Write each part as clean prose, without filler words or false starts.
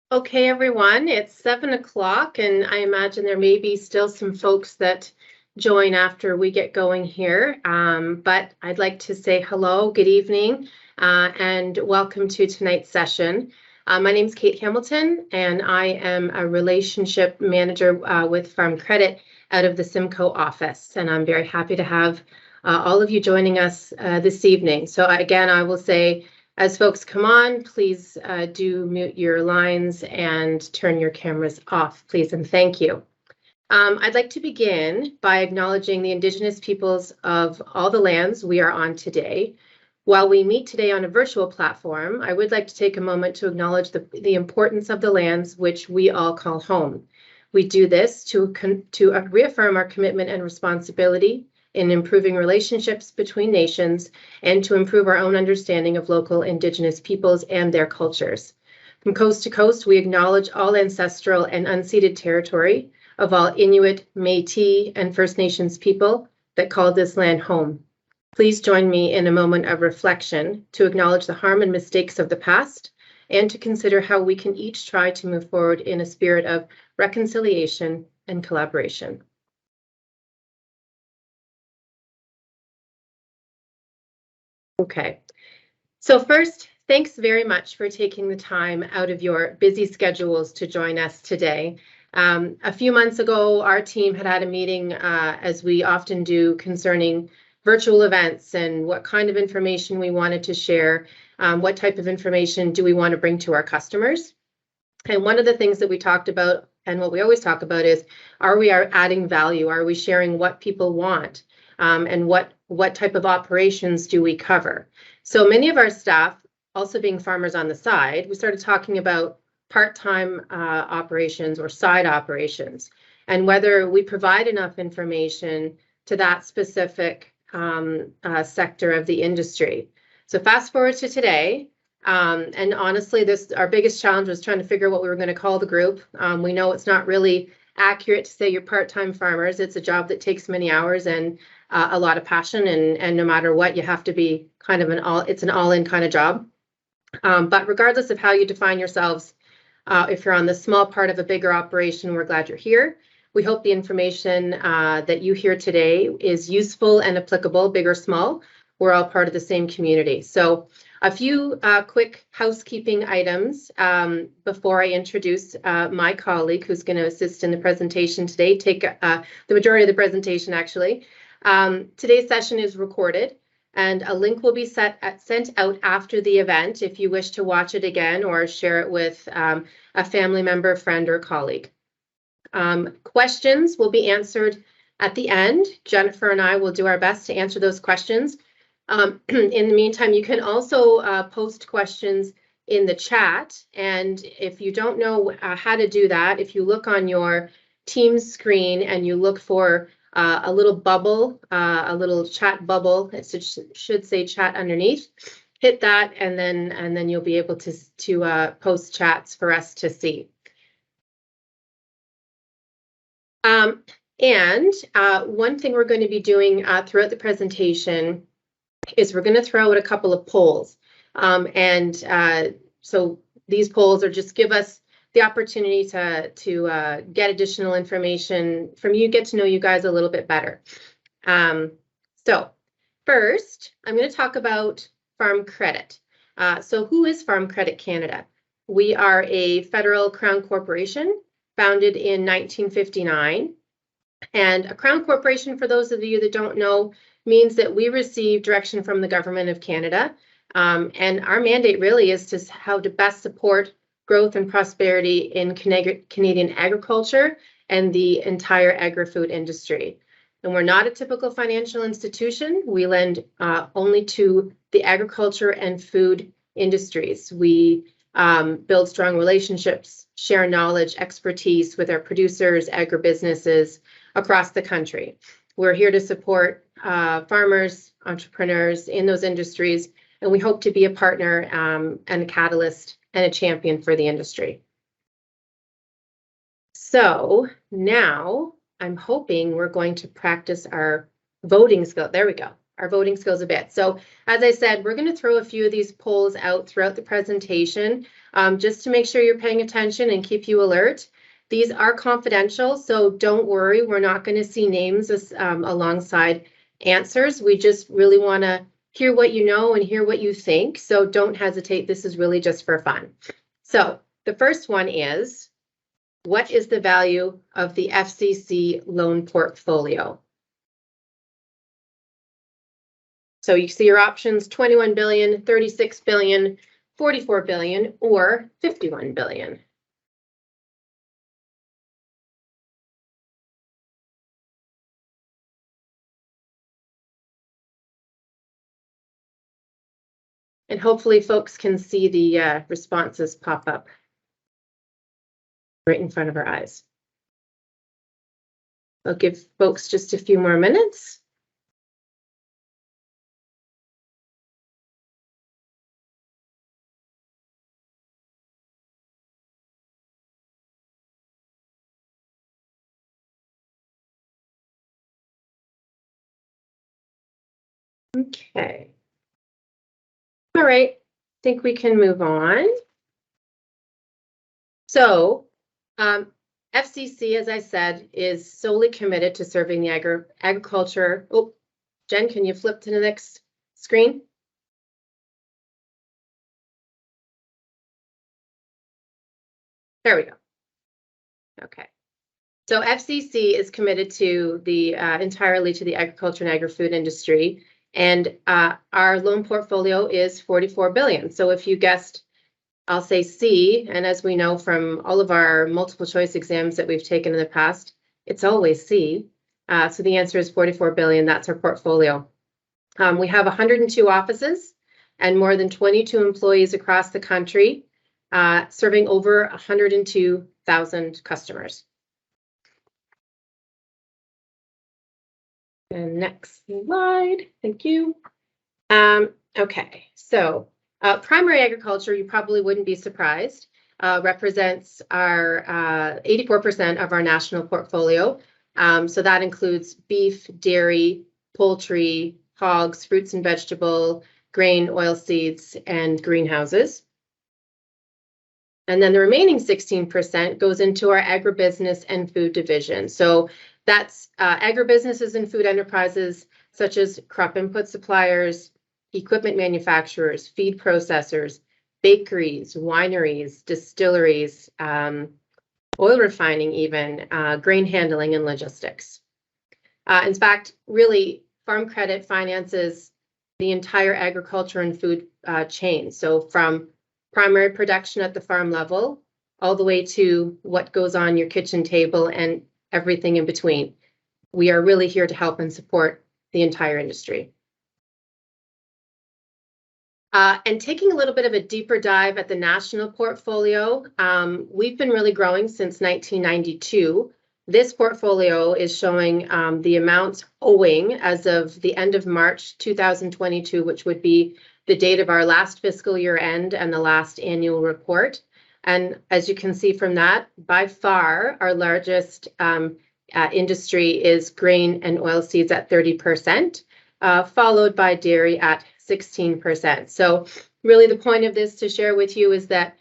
Okay, everyone, it's 7 o'clock, and I imagine there may be still some folks that join after we get going here. But I'd like to say hello, good evening, and welcome to tonight's session. My name is Kate Hamilton, and I am a relationship manager with Farm Credit out of the Simcoe office. And I'm very happy to have all of you joining us this evening. So again, I will say, as folks come on, please do mute your lines and turn your cameras off, please, and thank you. I'd like to begin by acknowledging the Indigenous peoples of all the lands we are on today. While we meet today on a virtual platform, I would like to take a moment to acknowledge the importance of the lands which we all call home. We do this to reaffirm our commitment and responsibility in improving relationships between nations and to improve our own understanding of local Indigenous peoples and their cultures. From coast to coast, we acknowledge all ancestral and unceded territory of all Inuit, Métis, and First Nations people that call this land home. Please join me in a moment of reflection to acknowledge the harm and mistakes of the past and to consider how we can each try to move forward in a spirit of reconciliation and collaboration. Okay, so first, thanks very much for taking the time out of your busy schedules to join us today. A few months ago, our team had a meeting, as we often do, concerning virtual events and what kind of information we wanted to share, what type of information do we want to bring to our customers. And one of the things that we talked about, and what we always talk about, is are we adding value? Are we sharing what people want? And what type of operations do we cover? So many of our staff, also being farmers on the side, we started talking about part-time operations or side operations, and whether we provide enough information to that specific sector of the industry. So fast forward to today, and honestly, our biggest challenge was trying to figure out what we were going to call the group. We know it's not really accurate to say you're part-time farmers. It's a job that takes many hours and a lot of passion, and no matter what, you have to be kind of it's an all-in kind of job. But regardless of how you define yourselves, if you're on the small part of a bigger operation, we're glad you're here. We hope the information that you hear today is useful and applicable, big or small. We're all part of the same community. So a few quick housekeeping items before I introduce my colleague who's going to assist in the presentation today, take the majority of the presentation actually. Today's session is recorded and a link will be sent out after the event if you wish to watch it again or share it with a family member, friend, or colleague. Questions will be answered at the end. Jennifer and I will do our best to answer those questions. In the meantime, you can also post questions in the chat. And if you don't know how to do that, if you look on your Teams screen and you look for a little bubble, a little chat bubble, it should say chat underneath, hit that, and then you'll be able to post chats for us to see. And one thing we're going to be doing throughout the presentation is we're going to throw out a couple of polls. So these polls are just give us the opportunity to get additional information from you, get to know you guys a little bit better. So first, I'm going to talk about Farm Credit. So who is Farm Credit Canada? We are a federal crown corporation founded in 1959. And a crown corporation, for those of you that don't know, means that we receive direction from the government of Canada. And our mandate really is to how to best support growth and prosperity in Canadian agriculture and the entire agri-food industry. And we're not a typical financial institution. We lend only to the agriculture and food industries. We build strong relationships, share knowledge, expertise with our producers, agribusinesses across the country. We're here to support farmers, entrepreneurs in those industries, and we hope to be a partner and a catalyst and a champion for the industry. So now I'm hoping we're going to practice our voting skill. There we go. our voting skills a bit. So as I said, we're going to throw a few of these polls out throughout the presentation just to make sure you're paying attention and keep you alert. These are confidential, so don't worry. We're not going to see names alongside answers. We just really want to hear what you know and hear what you think. So don't hesitate. This is really just for fun. So the first one is, what is the value of the FCC loan portfolio? So you see your options: 21 billion, 36 billion, 44 billion, or 51 billion. And hopefully folks can see the responses pop up right in front of our eyes. I'll give folks just a few more minutes. Okay. All right, I think we can move on. So FCC, as I said, is solely committed to serving the agriculture. Oh, Jen, can you flip to the next screen? There we go. Okay. So FCC is committed to the entirely to the agriculture and agri-food industry, and our loan portfolio is 44 billion. So if you guessed, I'll say C, and as we know from all of our multiple choice exams that we've taken in the past, it's always C. So the answer is 44 billion. That's our portfolio. We have 102 offices and more than 22 employees across the country, serving over 102,000 customers. And next slide, thank you. Okay, so primary agriculture, you probably wouldn't be surprised, represents our 84% of our national portfolio. So that includes beef, dairy, poultry, hogs, fruits and vegetable, grain, oilseeds, and greenhouses. And then the remaining 16% goes into our agribusiness and food division. So that's agribusinesses and food enterprises such as crop input suppliers, equipment manufacturers, feed processors, bakeries, wineries, distilleries, oil refining even, grain handling and logistics. In fact, really, Farm Credit finances the entire agriculture and food chain. So from primary production at the farm level, all the way to what goes on your kitchen table and everything in between. We are really here to help and support the entire industry. And taking a little bit of a deeper dive at the national portfolio, we've been really growing since 1992. This portfolio is showing the amounts owing as of the end of March 2022, which would be the date of our last fiscal year end and the last annual report. And as you can see from that, by far our largest industry is grain and oilseeds at 30%, followed by dairy at 16%. So really the point of this to share with you is that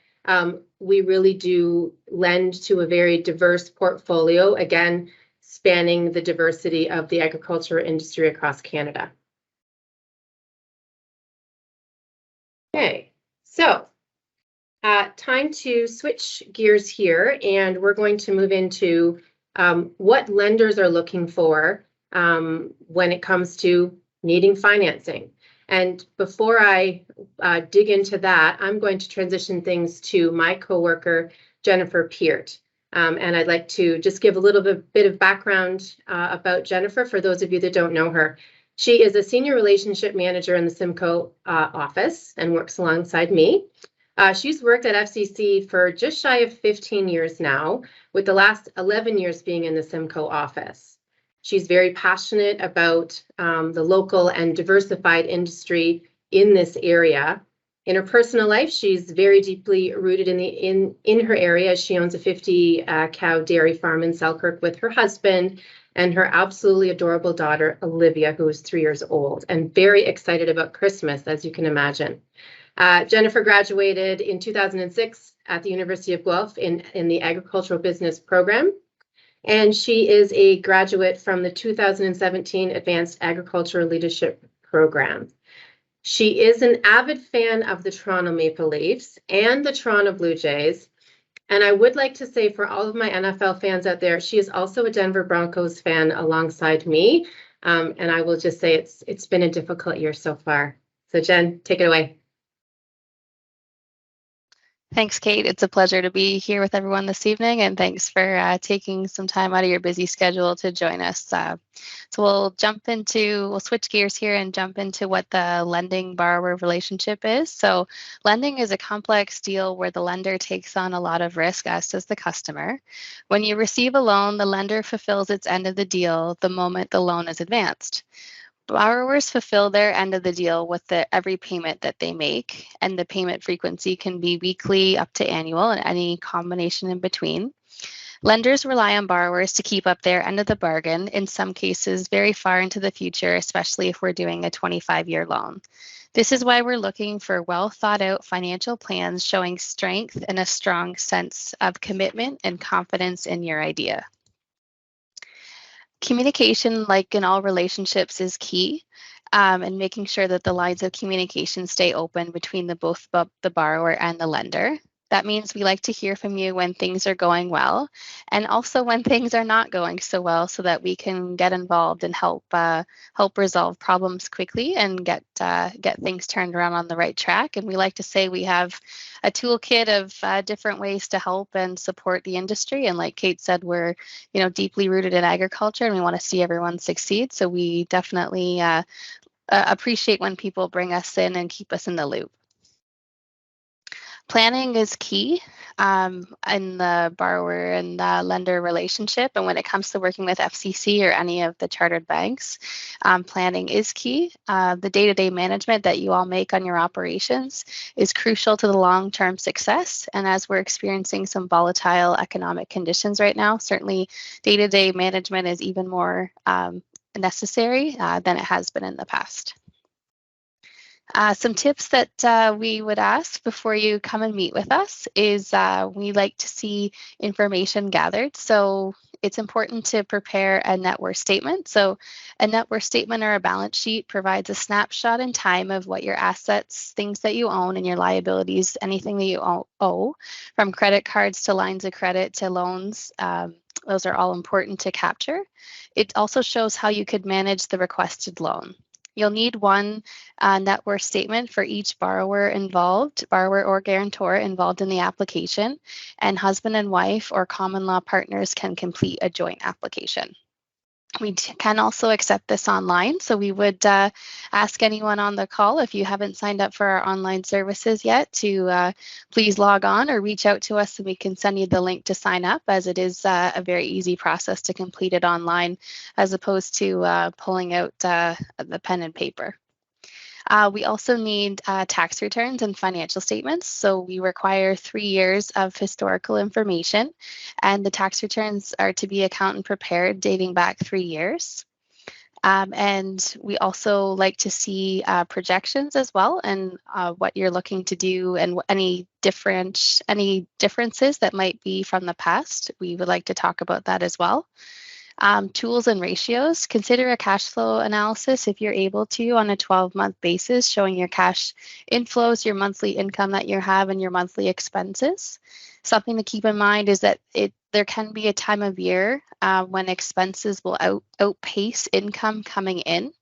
we really do lend to a very diverse portfolio, again, spanning the diversity of the agriculture industry across Canada. Okay, so time to switch gears here, and we're going to move into what lenders are looking for when it comes to needing financing. And before I dig into that, I'm going to transition things to my coworker, Jennifer Peart. And I'd like to just give a little bit of background about Jennifer for those of you that don't know her. She is a Senior Relationship Manager in the Simcoe office and works alongside me. She's worked at FCC for just shy of 15 years now, with the last 11 years being in the Simcoe office. She's very passionate about the local and diversified industry in this area. In her personal life, she's very deeply rooted in her area. She owns a 50 cow dairy farm in Selkirk with her husband, and her absolutely adorable daughter, Olivia, who is 3 years old, and very excited about Christmas, as you can imagine. Jennifer graduated in 2006 at the University of Guelph in the agricultural business program, and she is a graduate from the 2017 Advanced Agricultural Leadership Program. She is an avid fan of the Toronto Maple Leafs and the Toronto Blue Jays. And I would like to say for all of my NFL fans out there, she is also a Denver Broncos fan alongside me. And I will just say it's been a difficult year so far. So Jen, take it away. Thanks, Kate. It's a pleasure to be here with everyone this evening, and thanks for taking some time out of your busy schedule to join us. So we'll switch gears here and jump into what the lending borrower relationship is. So lending is a complex deal where the lender takes on a lot of risk, as does the customer. When you receive a loan, the lender fulfills its end of the deal the moment the loan is advanced. Borrowers fulfill their end of the deal with every payment that they make, and the payment frequency can be weekly up to annual and any combination in between. Lenders rely on borrowers to keep up their end of the bargain, in some cases very far into the future, especially if we're doing a 25-year loan. This is why we're looking for well thought out financial plans showing strength and a strong sense of commitment and confidence in your idea. Communication, like in all relationships, is key, and making sure that the lines of communication stay open between both the borrower and the lender. That means we like to hear from you when things are going well, and also when things are not going so well, so that we can get involved and help resolve problems quickly and get things turned around on the right track. And we like to say we have a toolkit of different ways to help and support the industry. And like Kate said, we're deeply rooted in agriculture, and we want to see everyone succeed. So we definitely appreciate when people bring us in and keep us in the loop. Planning is key in the borrower and the lender relationship. And when it comes to working with FCC or any of the chartered banks, planning is key. The day-to-day management that you all make on your operations is crucial to the long-term success. And as we're experiencing some volatile economic conditions right now, certainly day-to-day management is even more necessary than it has been in the past. Some tips that we would ask before you come and meet with us is we like to see information gathered. So it's important to prepare a net worth statement. So a net worth statement or a balance sheet provides a snapshot in time of what your assets, things that you own, and your liabilities, anything that you owe, from credit cards to lines of credit to loans. Those are all important to capture. It also shows how you could manage the requested loan. You'll need one net worth statement for each borrower or guarantor involved in the application, and husband and wife or common law partners can complete a joint application. We can also accept this online, so we would ask anyone on the call, if you haven't signed up for our online services yet, to please log on or reach out to us and we can send you the link to sign up, as it is a very easy process to complete it online as opposed to pulling out the pen and paper. We also need tax returns and financial statements. So we require 3 years of historical information, and the tax returns are to be accountant prepared dating back 3 years. And we also like to see projections as well, and what you're looking to do, and any differences that might be from the past. We would like to talk about that as well. Tools and ratios. Consider a cash flow analysis if you're able to on a 12-month basis, showing your cash inflows, your monthly income that you have, and your monthly expenses. Something to keep in mind is that there can be a time of year when expenses will outpace income coming in.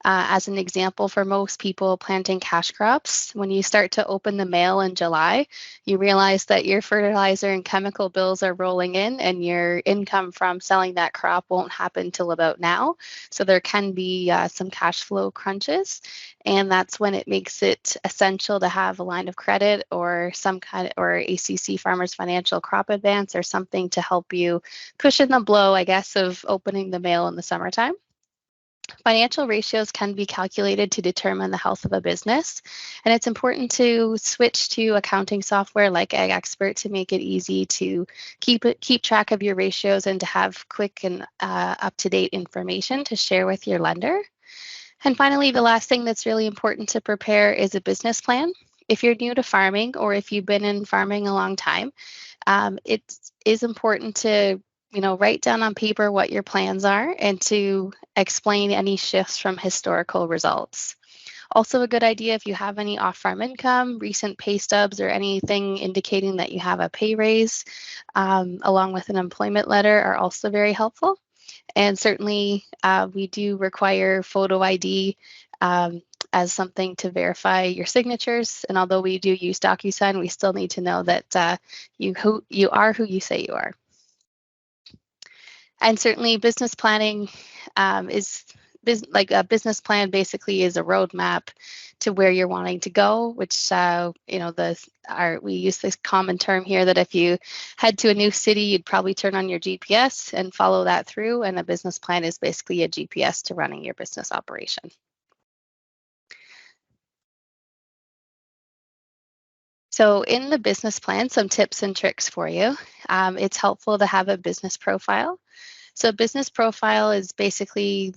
As an example, for most people planting cash crops, when you start to open the mail in July, you realize that your fertilizer and chemical bills are rolling in, and your income from selling that crop won't happen till about now. So there can be some cash flow crunches, and that's when it makes it essential to have a line of credit or or ACC Farmers Financial Crop Advance or something to help you cushion the blow, I guess, of opening the mail in the summertime. Financial ratios can be calculated to determine the health of a business, and it's important to switch to accounting software like Ag Expert to make it easy to keep track of your ratios and to have quick and up-to-date information to share with your lender. And finally, the last thing that's really important to prepare is a business plan. If you're new to farming or if you've been in farming a long time, it is important to write down on paper what your plans are and to explain any shifts from historical results. Also a good idea if you have any off-farm income, recent pay stubs, or anything indicating that you have a pay raise, along with an employment letter are also very helpful. And certainly we do require photo ID as something to verify your signatures. And although we do use DocuSign, we still need to know that you are who you say you are. And certainly business planning like a business plan basically is a roadmap to where you're wanting to go, which we use this common term here that if you head to a new city, you'd probably turn on your GPS and follow that through. And a business plan is basically a GPS to running your business operation. So in the business plan, some tips and tricks for you. It's helpful to have a business profile. So business profile is basically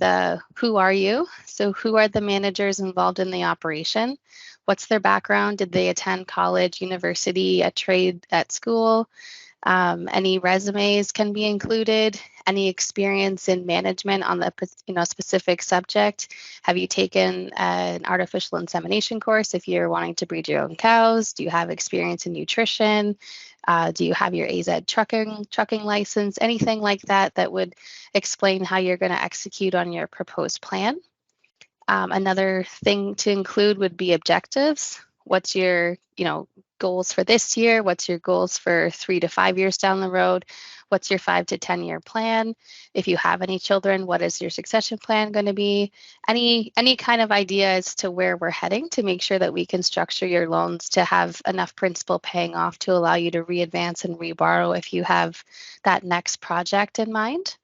who are you? So who are the managers involved in the operation? What's their background? Did they attend college, university, a trade at school? Any resumes can be included. Any experience in management on the specific subject? Have you taken an artificial insemination course if you're wanting to breed your own cows? Do you have experience in nutrition? Do you have your AZ trucking license? Anything like that that would explain how you're going to execute on your proposed plan. Another thing to include would be objectives. What's your goals for this year? What's your goals for 3 to 5 years down the road? What's your 5 to 10 year plan? If you have any children, what is your succession plan going to be? Any kind of idea as to where we're heading to make sure that we can structure your loans to have enough principal paying off to allow you to readvance and reborrow if you have that next project in mind.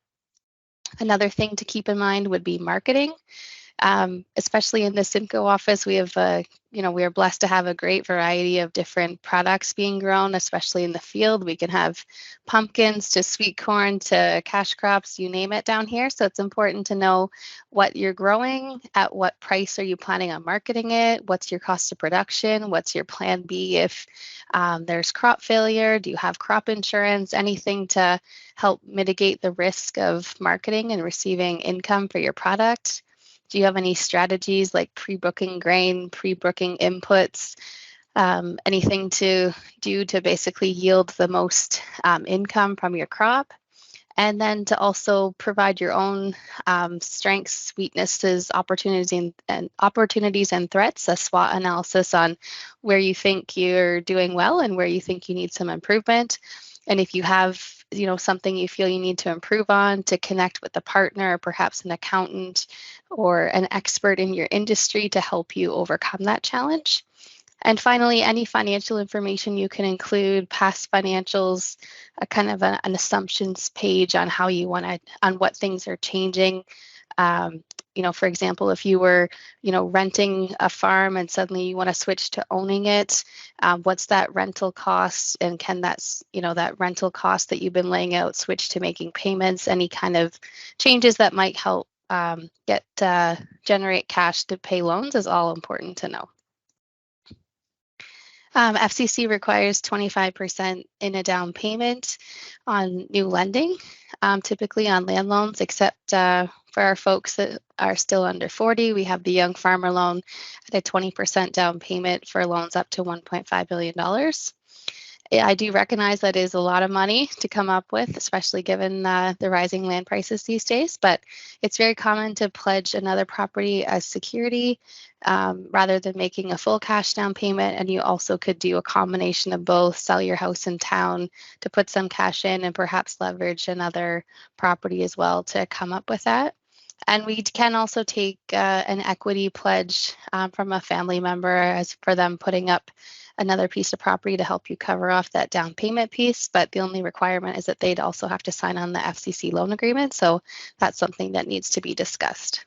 Another thing to keep in mind would be marketing. Especially in the Simcoe office, we have we are blessed to have a great variety of different products being grown, especially in the field. We can have pumpkins to sweet corn to cash crops, you name it down here. So it's important to know what you're growing, at what price are you planning on marketing it, what's your cost of production, what's your plan B if there's crop failure, do you have crop insurance, anything to help mitigate the risk of marketing and receiving income for your product. Do you have any strategies like pre-booking grain, pre-booking inputs, anything to do to basically yield the most income from your crop? And then to also provide your own strengths, weaknesses, opportunities, and threats, a SWOT analysis on where you think you're doing well and where you think you need some improvement. And if you have something you feel you need to improve on, to connect with a partner, or perhaps an accountant or an expert in your industry to help you overcome that challenge. And finally, any financial information you can include, past financials, a kind of an assumptions page on how you want to, on what things are changing. For example, if you were, renting a farm and suddenly you want to switch to owning it, what's that rental cost? And can that rental cost that you've been laying out switch to making payments? Any kind of changes that might help generate cash to pay loans is all important to know. FCC requires 25% in a down payment on new lending, typically on land loans, except for our folks that are still under 40. We have the Young Farmer Loan at a 20% down payment for loans up to $1.5 billion. I do recognize that is a lot of money to come up with, especially given the rising land prices these days, but it's very common to pledge another property as security rather than making a full cash down payment. And you also could do a combination of both, sell your house in town to put some cash in and perhaps leverage another property as well to come up with that. And we can also take an equity pledge from a family member as for them putting up another piece of property to help you cover off that down payment piece. But the only requirement is that they'd also have to sign on the FCC loan agreement. So that's something that needs to be discussed.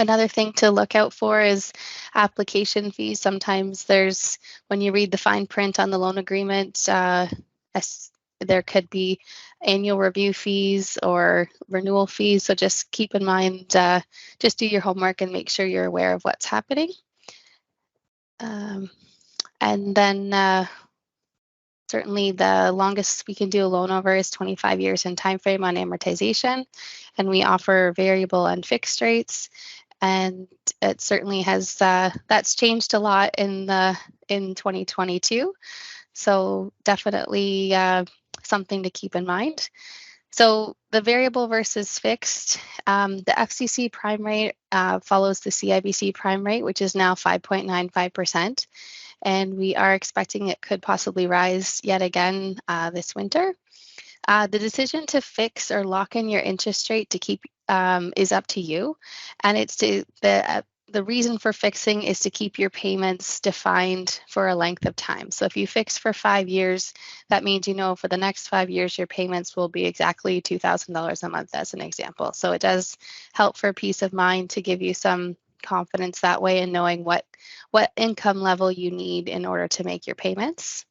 Another thing to look out for is application fees. Sometimes when you read the fine print on the loan agreement, there could be annual review fees or renewal fees. So just keep in mind, just do your homework and make sure you're aware of what's happening. And then certainly the longest we can do a loan over is 25 years in time frame on amortization. And we offer variable and fixed rates. And it certainly has, that's changed a lot in 2022. So definitely something to keep in mind. So the variable versus fixed, the FCC prime rate follows the CIBC prime rate, which is now 5.95%. And we are expecting it could possibly rise yet again this winter. The decision to fix or lock in your interest rate to keep is up to you, and it's the reason for fixing is to keep your payments defined for a length of time. So if you fix for 5 years, that means for the next 5 years your payments will be exactly $2,000 a month, as an example. So it does help for peace of mind to give you some confidence that way in knowing what income level you need in order to make your payments.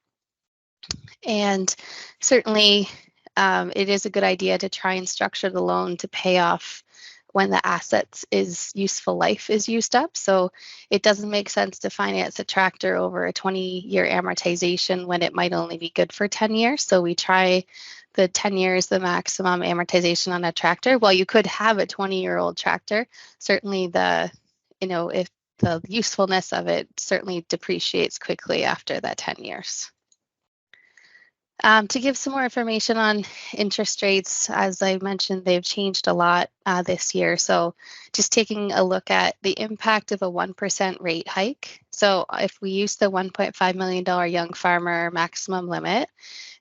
And certainly it is a good idea to try and structure the loan to pay off when the assets useful life is used up. So it doesn't make sense to finance a tractor over a 20-year amortization when it might only be good for 10 years. So we try the 10 years, the maximum amortization on a tractor. While you could have a 20-year-old tractor, certainly if the usefulness of it certainly depreciates quickly after that 10 years. To give some more information on interest rates, as I mentioned, they've changed a lot this year. So just taking a look at the impact of a 1% rate hike. So if we use the $1.5 million young farmer maximum limit,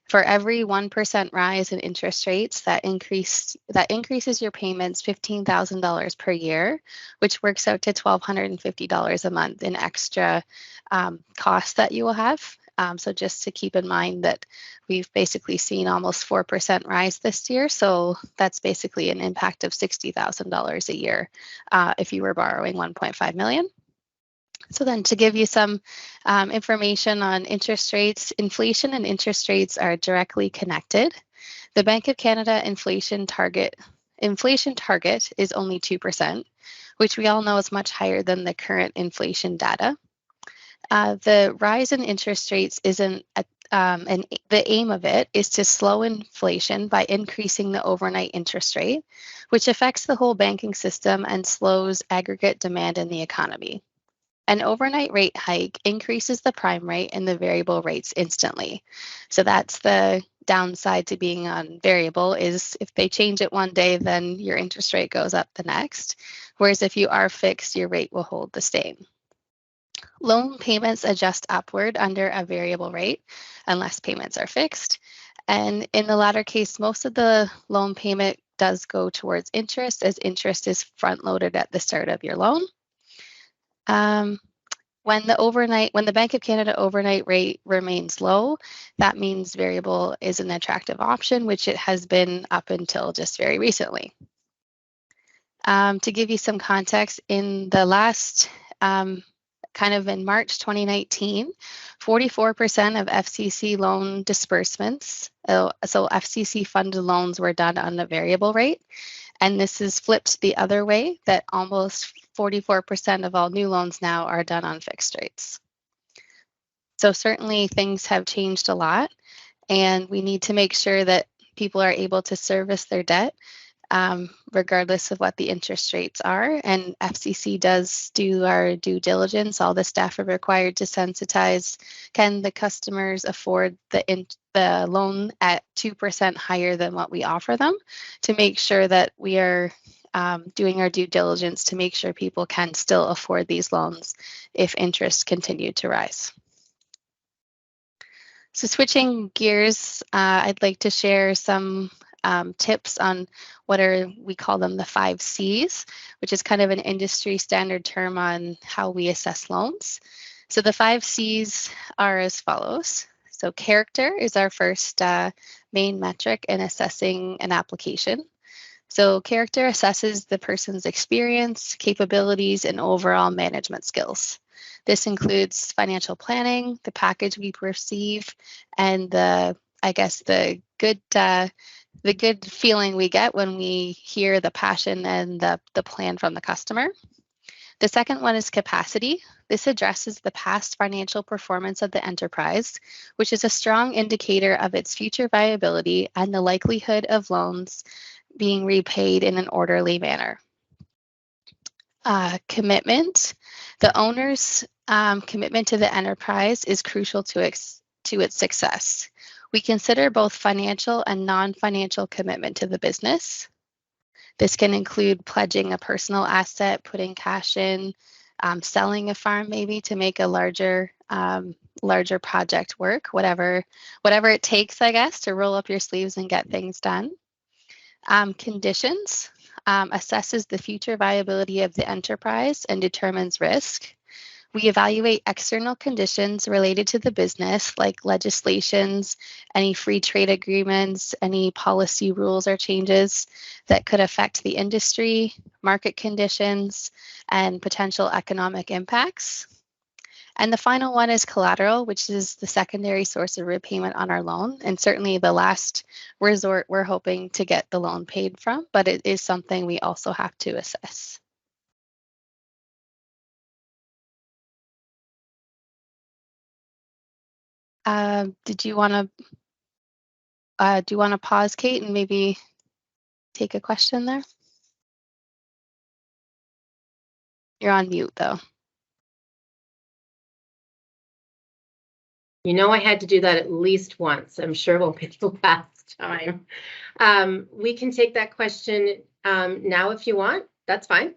for every 1% rise in interest rates, that increases your payments $15,000 per year, which works out to $1,250 a month in extra costs that you will have. So just to keep in mind that we've basically seen almost 4% rise this year. So that's basically an impact of $60,000 a year if you were borrowing $1.5 million. So then to give you some information on interest rates, inflation and interest rates are directly connected. The Bank of Canada inflation target is only 2%, which we all know is much higher than the current inflation data. The rise in interest rates isn't, and the aim of it is to slow inflation by increasing the overnight interest rate, which affects the whole banking system and slows aggregate demand in the economy. An overnight rate hike increases the prime rate and the variable rates instantly. So that's the downside to being on variable, is if they change it one day, then your interest rate goes up the next. Whereas if you are fixed, your rate will hold the same. Loan payments adjust upward under a variable rate unless payments are fixed. And in the latter case, most of the loan payment does go towards interest, as interest is front loaded at the start of your loan. When the Bank of Canada overnight rate remains low, that means variable is an attractive option, which it has been up until just very recently. To give you some context, in the last in March 2019, 44% of FCC loan disbursements, so FCC funded loans, were done on a variable rate. And this is flipped the other way, that almost 44% of all new loans now are done on fixed rates. So certainly things have changed a lot, and we need to make sure that people are able to service their debt regardless of what the interest rates are. And FCC does do our due diligence. All the staff are required to sensitize. Can the customers afford the loan at 2% higher than what we offer them, to make sure that we are doing our due diligence to make sure people can still afford these loans if interest continued to rise. So switching gears, I'd like to share some tips on we call them the 5 C's, which is kind of an industry standard term on how we assess loans. So the 5 C's are as follows. So character is our first main metric in assessing an application. So character assesses the person's experience, capabilities, and overall management skills. This includes financial planning, the package we receive, and the good feeling we get when we hear the passion and the plan from the customer. The second one is capacity. This addresses the past financial performance of the enterprise, which is a strong indicator of its future viability and the likelihood of loans being repaid in an orderly manner. Commitment. The owner's commitment to the enterprise is crucial to its success. We consider both financial and non-financial commitment to the business. This can include pledging a personal asset, putting cash in, selling a farm maybe to make a larger project work, whatever it takes, I guess, to roll up your sleeves and get things done. Conditions assesses the future viability of the enterprise and determines risk. We evaluate external conditions related to the business, like legislations, any free trade agreements, any policy rules or changes that could affect the industry, market conditions, and potential economic impacts. And the final one is collateral, which is the secondary source of repayment on our loan, and certainly the last resort we're hoping to get the loan paid from, but it is something we also have to assess. Do you want to pause, Kate, and maybe take a question there? You're on mute, though. You know, I had to do that at least once. I'm sure it won't be the last time. We can take that question now if you want. That's fine.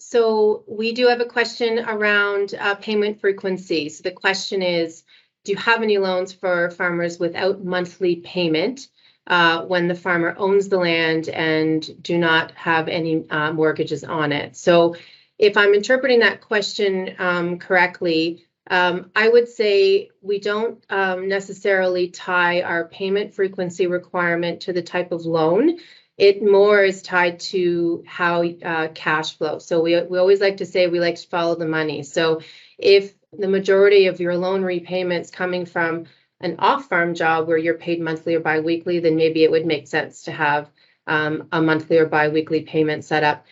So we do have a question around payment frequency. So the question is, do you have any loans for farmers without monthly payment when the farmer owns the land and do not have any mortgages on it? So if I'm interpreting that question correctly, I would say we don't necessarily tie our payment frequency requirement to the type of loan. It more is tied to how cash flow. So we always like to say we like to follow the money. So if the majority of your loan repayments coming from an off-farm job where you're paid monthly or biweekly, then maybe it would make sense to have a monthly or biweekly payment set up.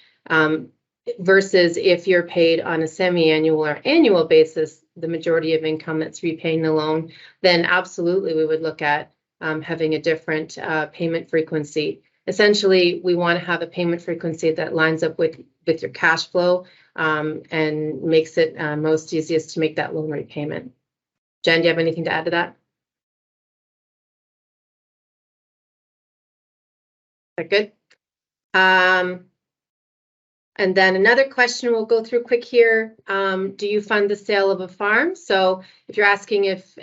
Versus if you're paid on a semi-annual or annual basis, the majority of income that's repaying the loan, then absolutely we would look at having a different payment frequency. Essentially, we want to have a payment frequency that lines up with your cash flow and makes it most easiest to make that loan repayment. Jen, do you have anything to add to that? Is that good? And then another question we'll go through quick here. Do you fund the sale of a farm? So if you're asking if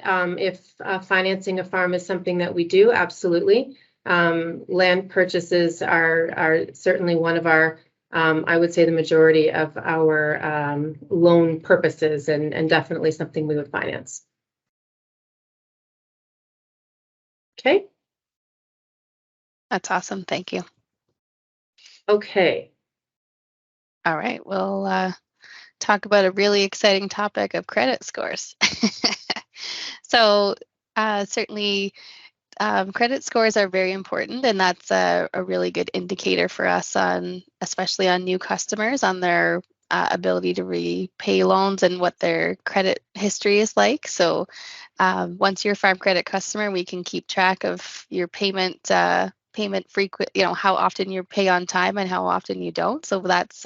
financing a farm is something that we do, absolutely. Land purchases are certainly one of our, I would say the majority of our loan purposes and definitely something we would finance. Okay. That's awesome. Thank you. Okay. All right, we'll talk about a really exciting topic of credit scores. So certainly credit scores are very important, and that's a really good indicator for us especially on new customers, on their ability to repay loans and what their credit history is like. So once you're a farm credit customer, we can keep track of your payment frequent, how often you pay on time and how often you don't. So that's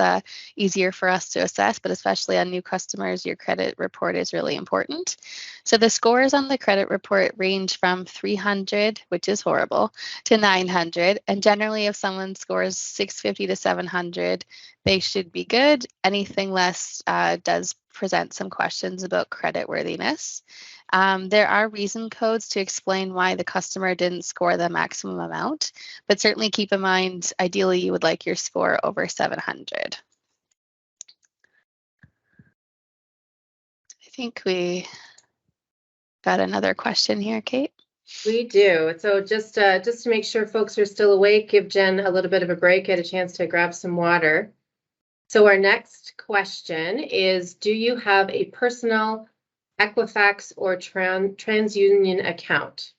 easier for us to assess, but especially on new customers, your credit report is really important. So the scores on the credit report range from 300, which is horrible, to 900. And generally, if someone scores 650 to 700, they should be good. Anything less does present some questions about credit worthiness. There are reason codes to explain why the customer didn't score the maximum amount, but certainly keep in mind, ideally you would like your score over 700. I think we got another question here, Kate. We do. So just to make sure folks are still awake, give Jen a little bit of a break, get a chance to grab some water. So our next question is, do you have a personal Equifax or TransUnion account?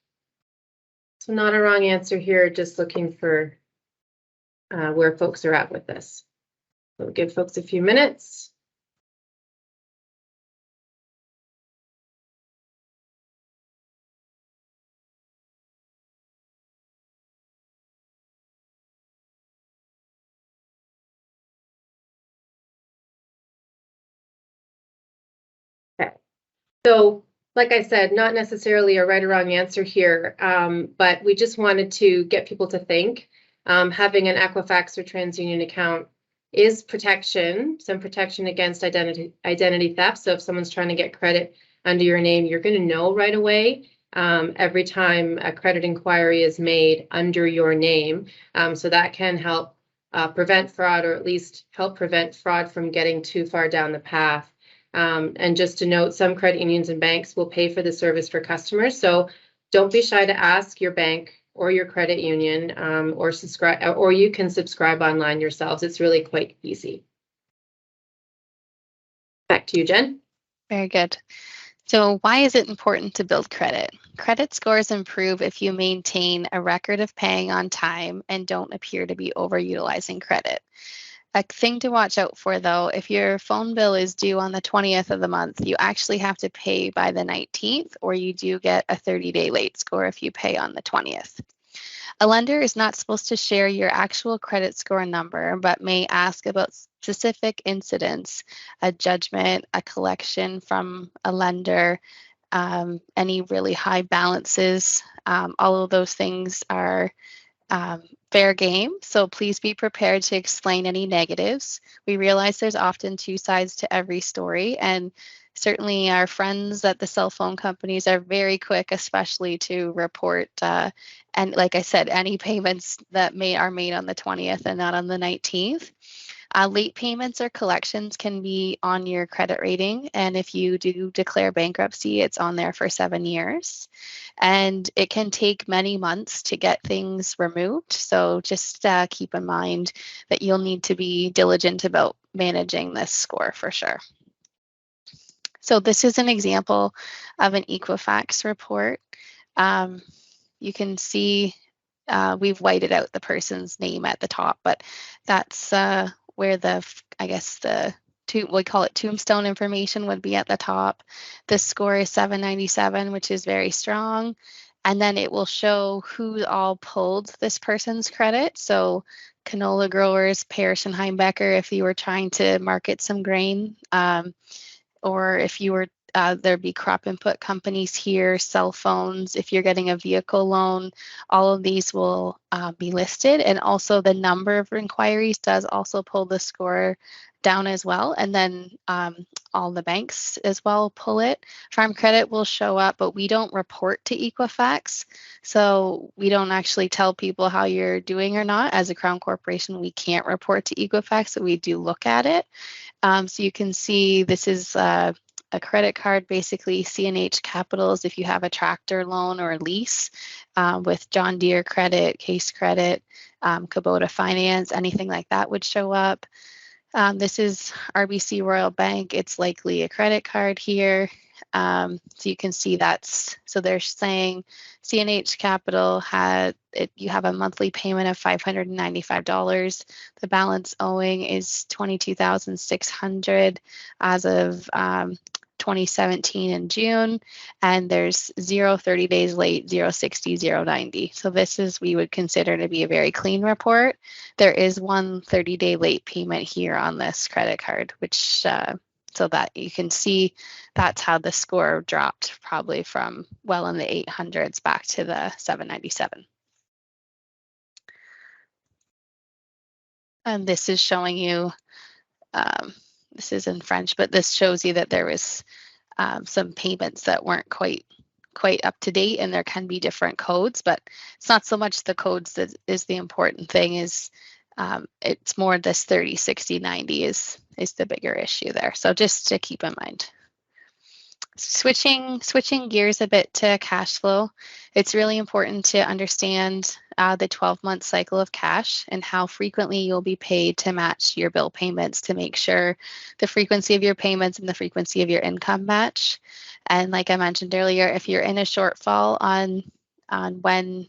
So not a wrong answer here, just looking for where folks are at with this. We'll give folks a few minutes. Okay. So, like I said, not necessarily a right or wrong answer here, but we just wanted to get people to think. Having an Equifax or TransUnion account is protection, some protection against identity theft. So if someone's trying to get credit under your name, you're going to know right away every time a credit inquiry is made under your name. So that can help prevent fraud, or at least help prevent fraud from getting too far down the path. And just to note, some credit unions and banks will pay for the service for customers. So don't be shy to ask your bank or your credit union, or subscribe, or you can subscribe online yourselves. It's really quite easy. Back to you, Jen. Very good. So why is it important to build credit? Credit scores improve if you maintain a record of paying on time and don't appear to be overutilizing credit. A thing to watch out for, though, if your phone bill is due on the 20th of the month, you actually have to pay by the 19th, or you do get a 30-day late score if you pay on the 20th. A lender is not supposed to share your actual credit score number, but may ask about specific incidents, a judgment, a collection from a lender, any really high balances. All of those things are fair game, so please be prepared to explain any negatives. We realize there's often two sides to every story, and certainly our friends at the cell phone companies are very quick, especially to report, and like I said, any payments that are made on the 20th and not on the 19th. Late payments or collections can be on your credit rating, and if you do declare bankruptcy, it's on there for 7 years. And it can take many months to get things removed, so just keep in mind that you'll need to be diligent about managing this score for sure. So this is an example of an Equifax report. You can see we've whited out the person's name at the top, but that's where I guess we call it tombstone information would be at the top. The score is 797, which is very strong. And then it will show who all pulled this person's credit. So canola growers, Parrish and Heimbecker, if you were trying to market some grain, or if you were there'd be crop input companies here, cell phones, if you're getting a vehicle loan, all of these will be listed. And also the number of inquiries does also pull the score down as well. And then all the banks as well pull it. Farm credit will show up, but we don't report to Equifax. So we don't actually tell people how you're doing or not. As a Crown Corporation, we can't report to Equifax, so we do look at it. So you can see this is a credit card, basically CNH Capitals if you have a tractor loan or a lease, with John Deere Credit, Case Credit, Kubota Finance, anything like that would show up. This is RBC Royal Bank. It's likely a credit card here. So you can see so they're saying CNH Capital you have a monthly payment of $595. The balance owing is $22,600 as of 2017 in June, and there's 30 days late, 60, 90. So this is, we would consider to be a very clean report. There is one 30-day late payment here on this credit card, which so that you can see that's how the score dropped, probably from well in the 800s back to the 797. And this is showing you, this is in French, but this shows you that there was some payments that weren't quite up to date, and there can be different codes, but it's not so much the codes that is the important thing. It's more this 30, 60, 90 is the bigger issue there. So just to keep in mind. Switching gears a bit to cash flow, it's really important to understand the 12-month cycle of cash and how frequently you'll be paid to match your bill payments to make sure the frequency of your payments and the frequency of your income match. And like I mentioned earlier, if you're in a shortfall on when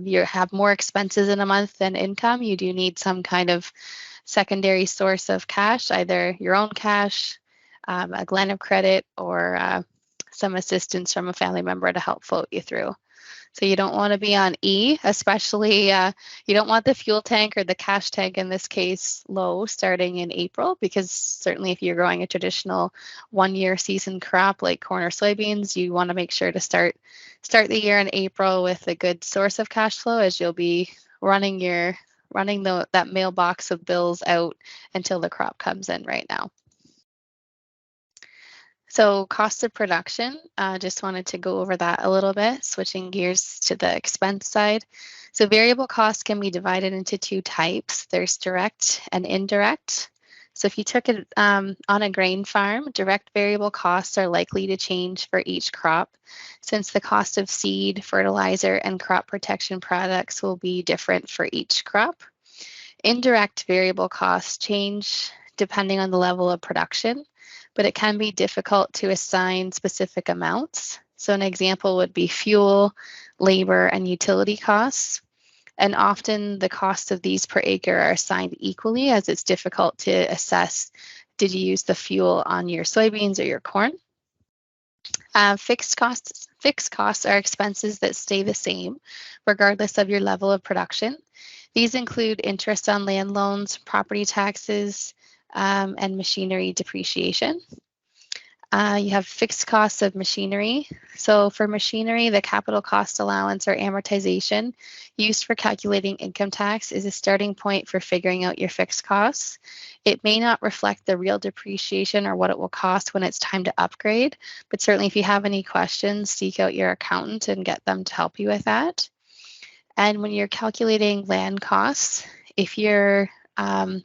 you have more expenses in a month than income, you do need some kind of secondary source of cash, either your own cash, a line of credit, or some assistance from a family member to help float you through. So you don't want to be on E, especially you don't want the fuel tank or the cash tank in this case low starting in April, because certainly if you're growing a traditional 1-year season crop like corn or soybeans, you want to make sure to start the year in April with a good source of cash flow, as you'll be running that mailbox of bills out until the crop comes in right now. So cost of production, just wanted to go over that a little bit, switching gears to the expense side. So variable costs can be divided into two types. There's direct and indirect. So if you took it on a grain farm, direct variable costs are likely to change for each crop, since the cost of seed, fertilizer, and crop protection products will be different for each crop. Indirect variable costs change depending on the level of production, but it can be difficult to assign specific amounts. So an example would be fuel, labor, and utility costs. And often the costs of these per acre are assigned equally, as it's difficult to assess, did you use the fuel on your soybeans or your corn? Fixed costs are expenses that stay the same regardless of your level of production. These include interest on land loans, property taxes, and machinery depreciation. You have fixed costs of machinery. So for machinery, the capital cost allowance or amortization used for calculating income tax is a starting point for figuring out your fixed costs. It may not reflect the real depreciation or what it will cost when it's time to upgrade, but certainly if you have any questions, seek out your accountant and get them to help you with that. And when you're calculating land costs, if you're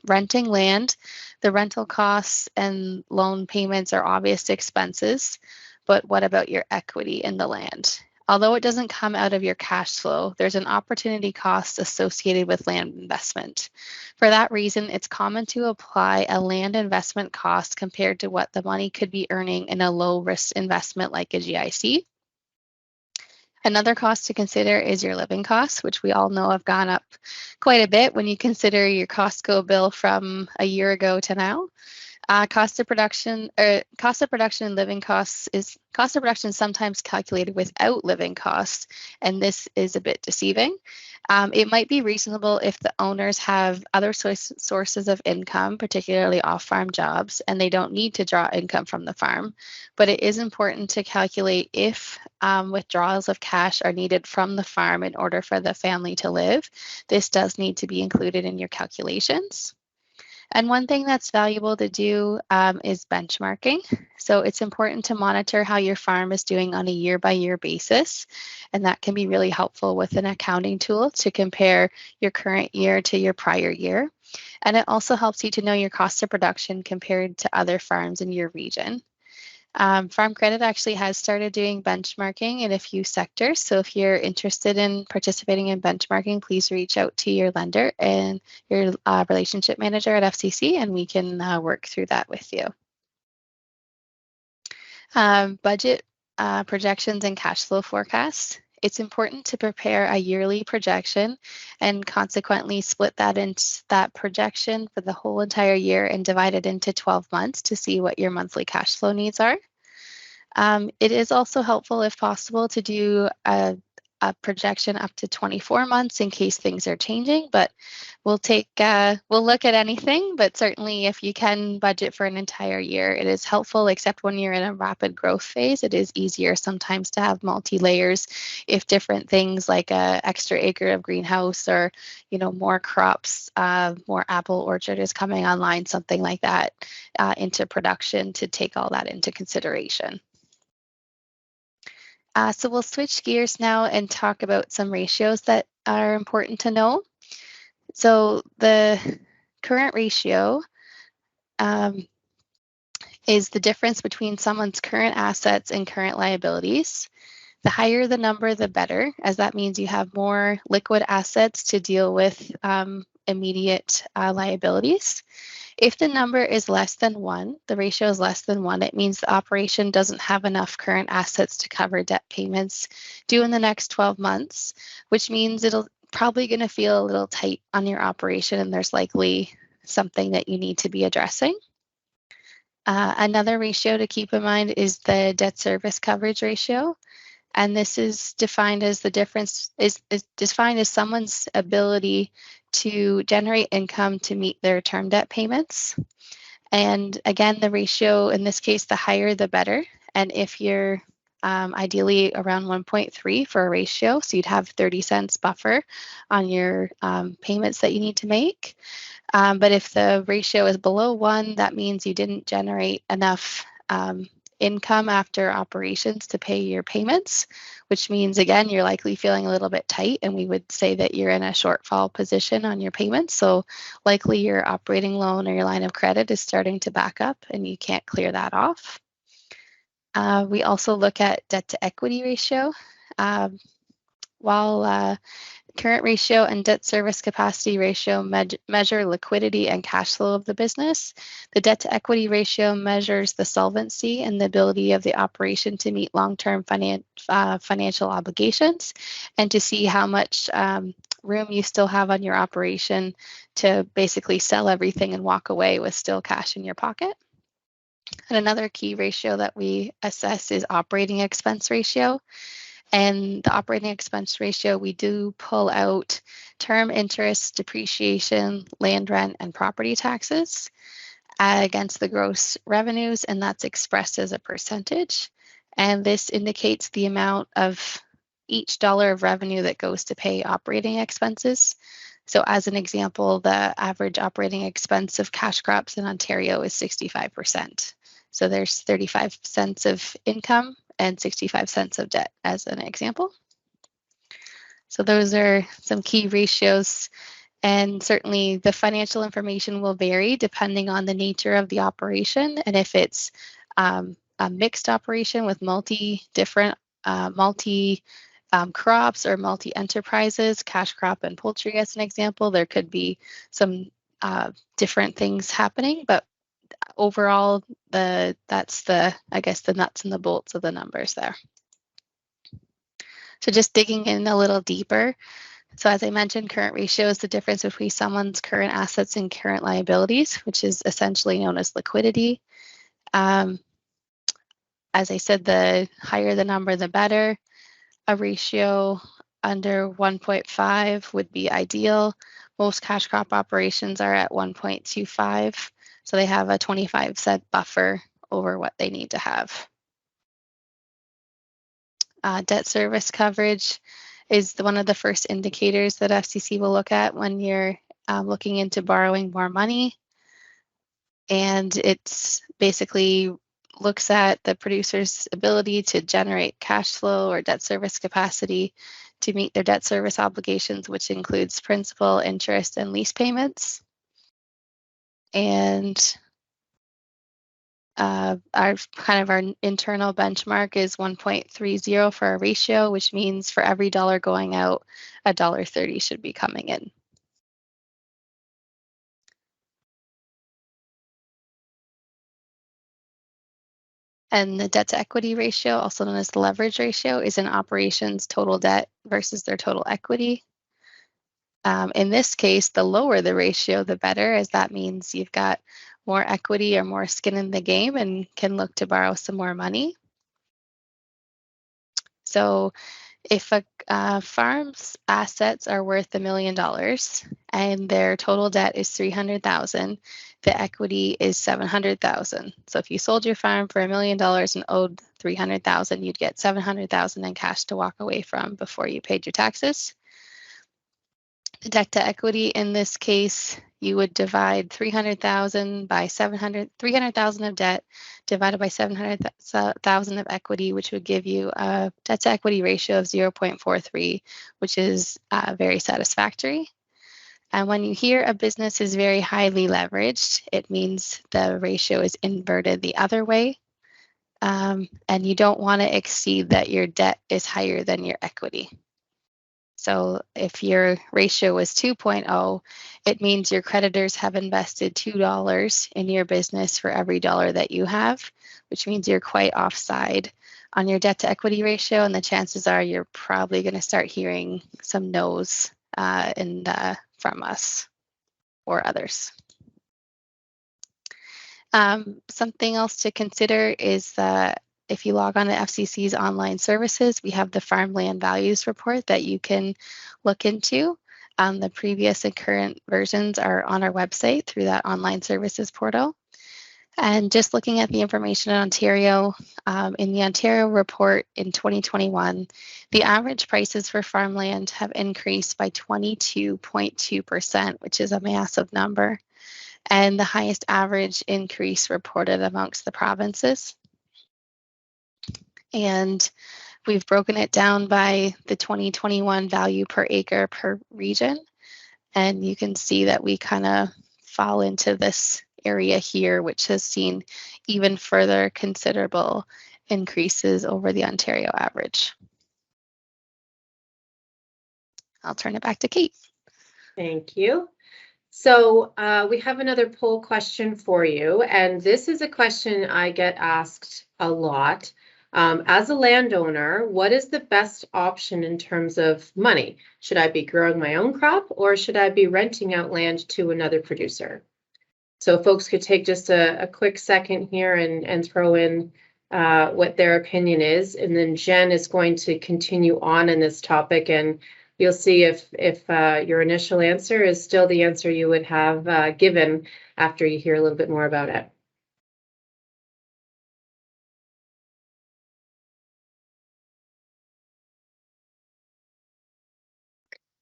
renting land, the rental costs and loan payments are obvious expenses, but what about your equity in the land? Although it doesn't come out of your cash flow, there's an opportunity cost associated with land investment. For that reason, it's common to apply a land investment cost compared to what the money could be earning in a low risk investment like a GIC. Another cost to consider is your living costs, which we all know have gone up quite a bit when you consider your Costco bill from a year ago to now. Cost of production and living costs is cost of production is sometimes calculated without living costs, and this is a bit deceiving. It might be reasonable if the owners have other sources of income, particularly off-farm jobs, and they don't need to draw income from the farm. But it is important to calculate if withdrawals of cash are needed from the farm in order for the family to live. This does need to be included in your calculations. And one thing that's valuable to do is benchmarking. So it's important to monitor how your farm is doing on a year-by-year basis. And that can be really helpful with an accounting tool to compare your current year to your prior year. And it also helps you to know your cost of production compared to other farms in your region. Farm Credit actually has started doing benchmarking in a few sectors. So if you're interested in participating in benchmarking, please reach out to your lender and your relationship manager at FCC, and we can work through that with you. Budget projections and cash flow forecasts. It's important to prepare a yearly projection and consequently split that projection for the whole entire year and divide it into 12 months to see what your monthly cash flow needs are. It is also helpful, if possible, to do a projection up to 24 months in case things are changing, but we'll look at anything, but certainly if you can budget for an entire year, it is helpful, except when you're in a rapid growth phase. It is easier sometimes to have multi-layers if different things like a extra acre of greenhouse or, more crops, more apple orchard is coming online, something like that, into production, to take all that into consideration. So we'll switch gears now and talk about some ratios that are important to know. So the current ratio is the difference between someone's current assets and current liabilities. The higher the number, the better, as that means you have more liquid assets to deal with immediate liabilities. If the number is less than 1, the ratio is less than 1, it means the operation doesn't have enough current assets to cover debt payments due in the next 12 months, which means it'll probably going to feel a little tight on your operation, and there's likely something that you need to be addressing. Another ratio to keep in mind is the debt service coverage ratio. And this is defined as the difference is defined as someone's ability to generate income to meet their term debt payments. And again, the ratio in this case, the higher the better. And if you're ideally around 1.3 for a ratio, so you'd have 30 cents buffer on your payments that you need to make. But if the ratio is below 1, that means you didn't generate enough income after operations to pay your payments, which means, again, you're likely feeling a little bit tight, and we would say that you're in a shortfall position on your payments. So likely your operating loan or your line of credit is starting to back up and you can't clear that off. We also look at debt to equity ratio. While current ratio and debt service capacity ratio measure liquidity and cash flow of the business, the debt to equity ratio measures the solvency and the ability of the operation to meet long-term financial obligations and to see how much room you still have on your operation to basically sell everything and walk away with still cash in your pocket. And another key ratio that we assess is operating expense ratio. And the operating expense ratio, we do pull out term interest, depreciation, land rent, and property taxes against the gross revenues, and that's expressed as a percentage. And this indicates the amount of each dollar of revenue that goes to pay operating expenses. So as an example, the average operating expense of cash crops in Ontario is 65%. So there's 35 cents of income and 65 cents of debt as an example. So those are some key ratios, and certainly the financial information will vary depending on the nature of the operation, and if it's a mixed operation with multi crops or multi enterprises, cash crop and poultry as an example, there could be some different things happening, but overall, that's the nuts and the bolts of the numbers there. So just digging in a little deeper. So as I mentioned, current ratio is the difference between someone's current assets and current liabilities, which is essentially known as liquidity. As I said, the higher the number, the better. A ratio under 1.5 would be ideal. Most cash crop operations are at 1.25. So they have a 25-cent buffer over what they need to have. Debt service coverage is one of the first indicators that FCC will look at when you're looking into borrowing more money. And it's basically looks at the producer's ability to generate cash flow or debt service capacity to meet their debt service obligations, which includes principal, interest, and lease payments. And our internal benchmark is 1.30 for a ratio, which means for every dollar going out, $1.30 should be coming in. And the debt to equity ratio, also known as the leverage ratio, is an operation's total debt versus their total equity. In this case, the lower the ratio, the better, as that means you've got more equity or more skin in the game and can look to borrow some more money. So if a farm's assets are worth $1 million and their total debt is $300,000, the equity is $700,000. So if you sold your farm for $1 million and owed $300,000, you'd get $700,000 in cash to walk away from before you paid your taxes. The debt to equity in this case, you would divide 300,000 by 300,000 of debt divided by 700,000 of equity, which would give you a debt to equity ratio of 0.43, which is very satisfactory. And when you hear a business is very highly leveraged, it means the ratio is inverted the other way. And you don't want to exceed that your debt is higher than your equity. So if your ratio is 2.0, it means your creditors have invested $2 in your business for every dollar that you have, which means you're quite offside on your debt to equity ratio. And the chances are you're probably going to start hearing some no's from us or others. Something else to consider is that if you log on to FCC's online services, we have the farmland values report that you can look into. The previous and current versions are on our website through that online services portal. And just looking at the information in Ontario, in the Ontario report in 2021, the average prices for farmland have increased by 22.2%, which is a massive number, and the highest average increase reported amongst the provinces. And we've broken it down by the 2021 value per acre per region. And you can see that we kind of fall into this area here, which has seen even further considerable increases over the Ontario average. I'll turn it back to Kate. Thank you. So we have another poll question for you, and this is a question I get asked a lot. As a landowner, what is the best option in terms of money? Should I be growing my own crop, or should I be renting out land to another producer? So folks could take just a quick second here and throw in what their opinion is, and then Jen is going to continue on in this topic, and you'll see if your initial answer is still the answer you would have given after you hear a little bit more about it.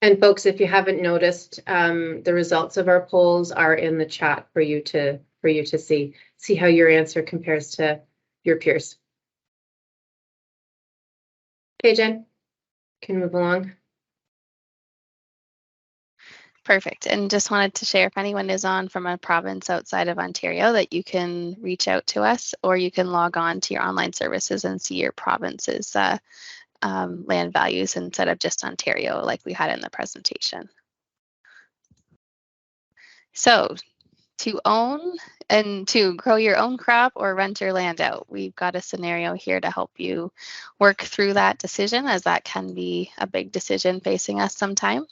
And folks, if you haven't noticed, the results of our polls are in the chat for you to see how your answer compares to your peers. Okay, Jen, can move along. Perfect. And just wanted to share, if anyone is on from a province outside of Ontario, that you can reach out to us, or you can log on to your online services and see your province's land values instead of just Ontario like we had in the presentation. So to own and to grow your own crop or rent your land out, we've got a scenario here to help you work through that decision, as that can be a big decision facing us sometime.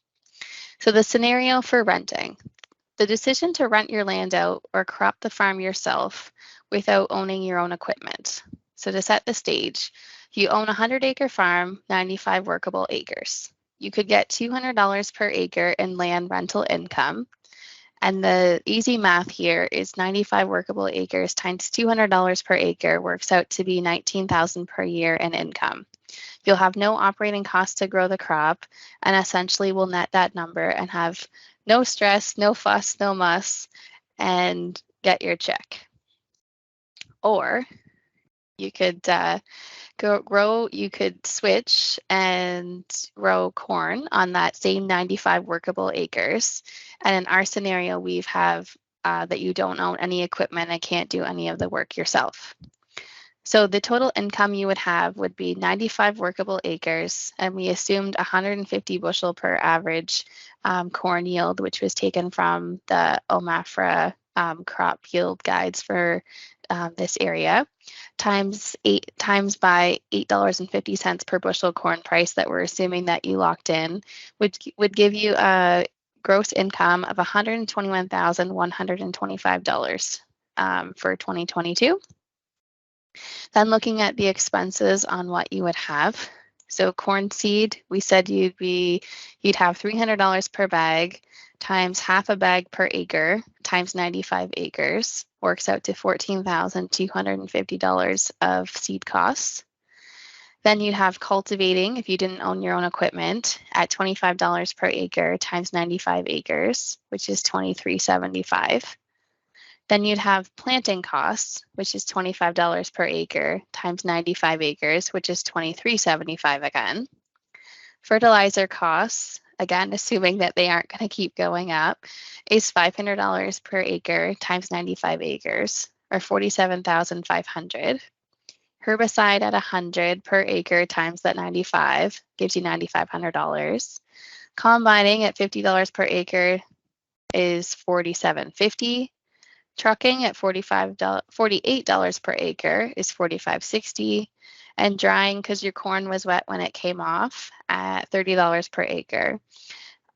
So the scenario for renting, the decision to rent your land out or crop the farm yourself without owning your own equipment. So to set the stage, you own a 100-acre farm, 95 workable acres. You could get $200 per acre in land rental income. And the easy math here is 95 workable acres times $200 per acre works out to be $19,000 per year in income. You'll have no operating costs to grow the crop, and essentially will net that number and have no stress, no fuss, no muss, and get your check. Or you could you could switch and grow corn on that same 95 workable acres. And in our scenario, we have that you don't own any equipment and can't do any of the work yourself. So the total income you would have would be 95 workable acres, and we assumed 150 bushel per average corn yield, which was taken from the OMAFRA crop yield guides for this area, times by $8.50 per bushel corn price that we're assuming that you locked in, would give you a gross income of $121,125 for 2022. Then looking at the expenses on what you would have. So corn seed, we said you'd have $300 per bag times half a bag per acre times 95 acres works out to $14,250 of seed costs. Then you'd have cultivating if you didn't own your own equipment at $25 per acre times 95 acres, which is $23.75. Then you'd have planting costs, which is $25 per acre times 95 acres, which is $23.75 again. Fertilizer costs again, assuming that they aren't going to keep going up, is $500 per acre times 95 acres, or $47,500. Herbicide at 100 per acre times that 95 gives you $9,500. Combining at $50 per acre is $47.50. Trucking at $48 per acre is $45.60. And drying, because your corn was wet when it came off, at $30 per acre.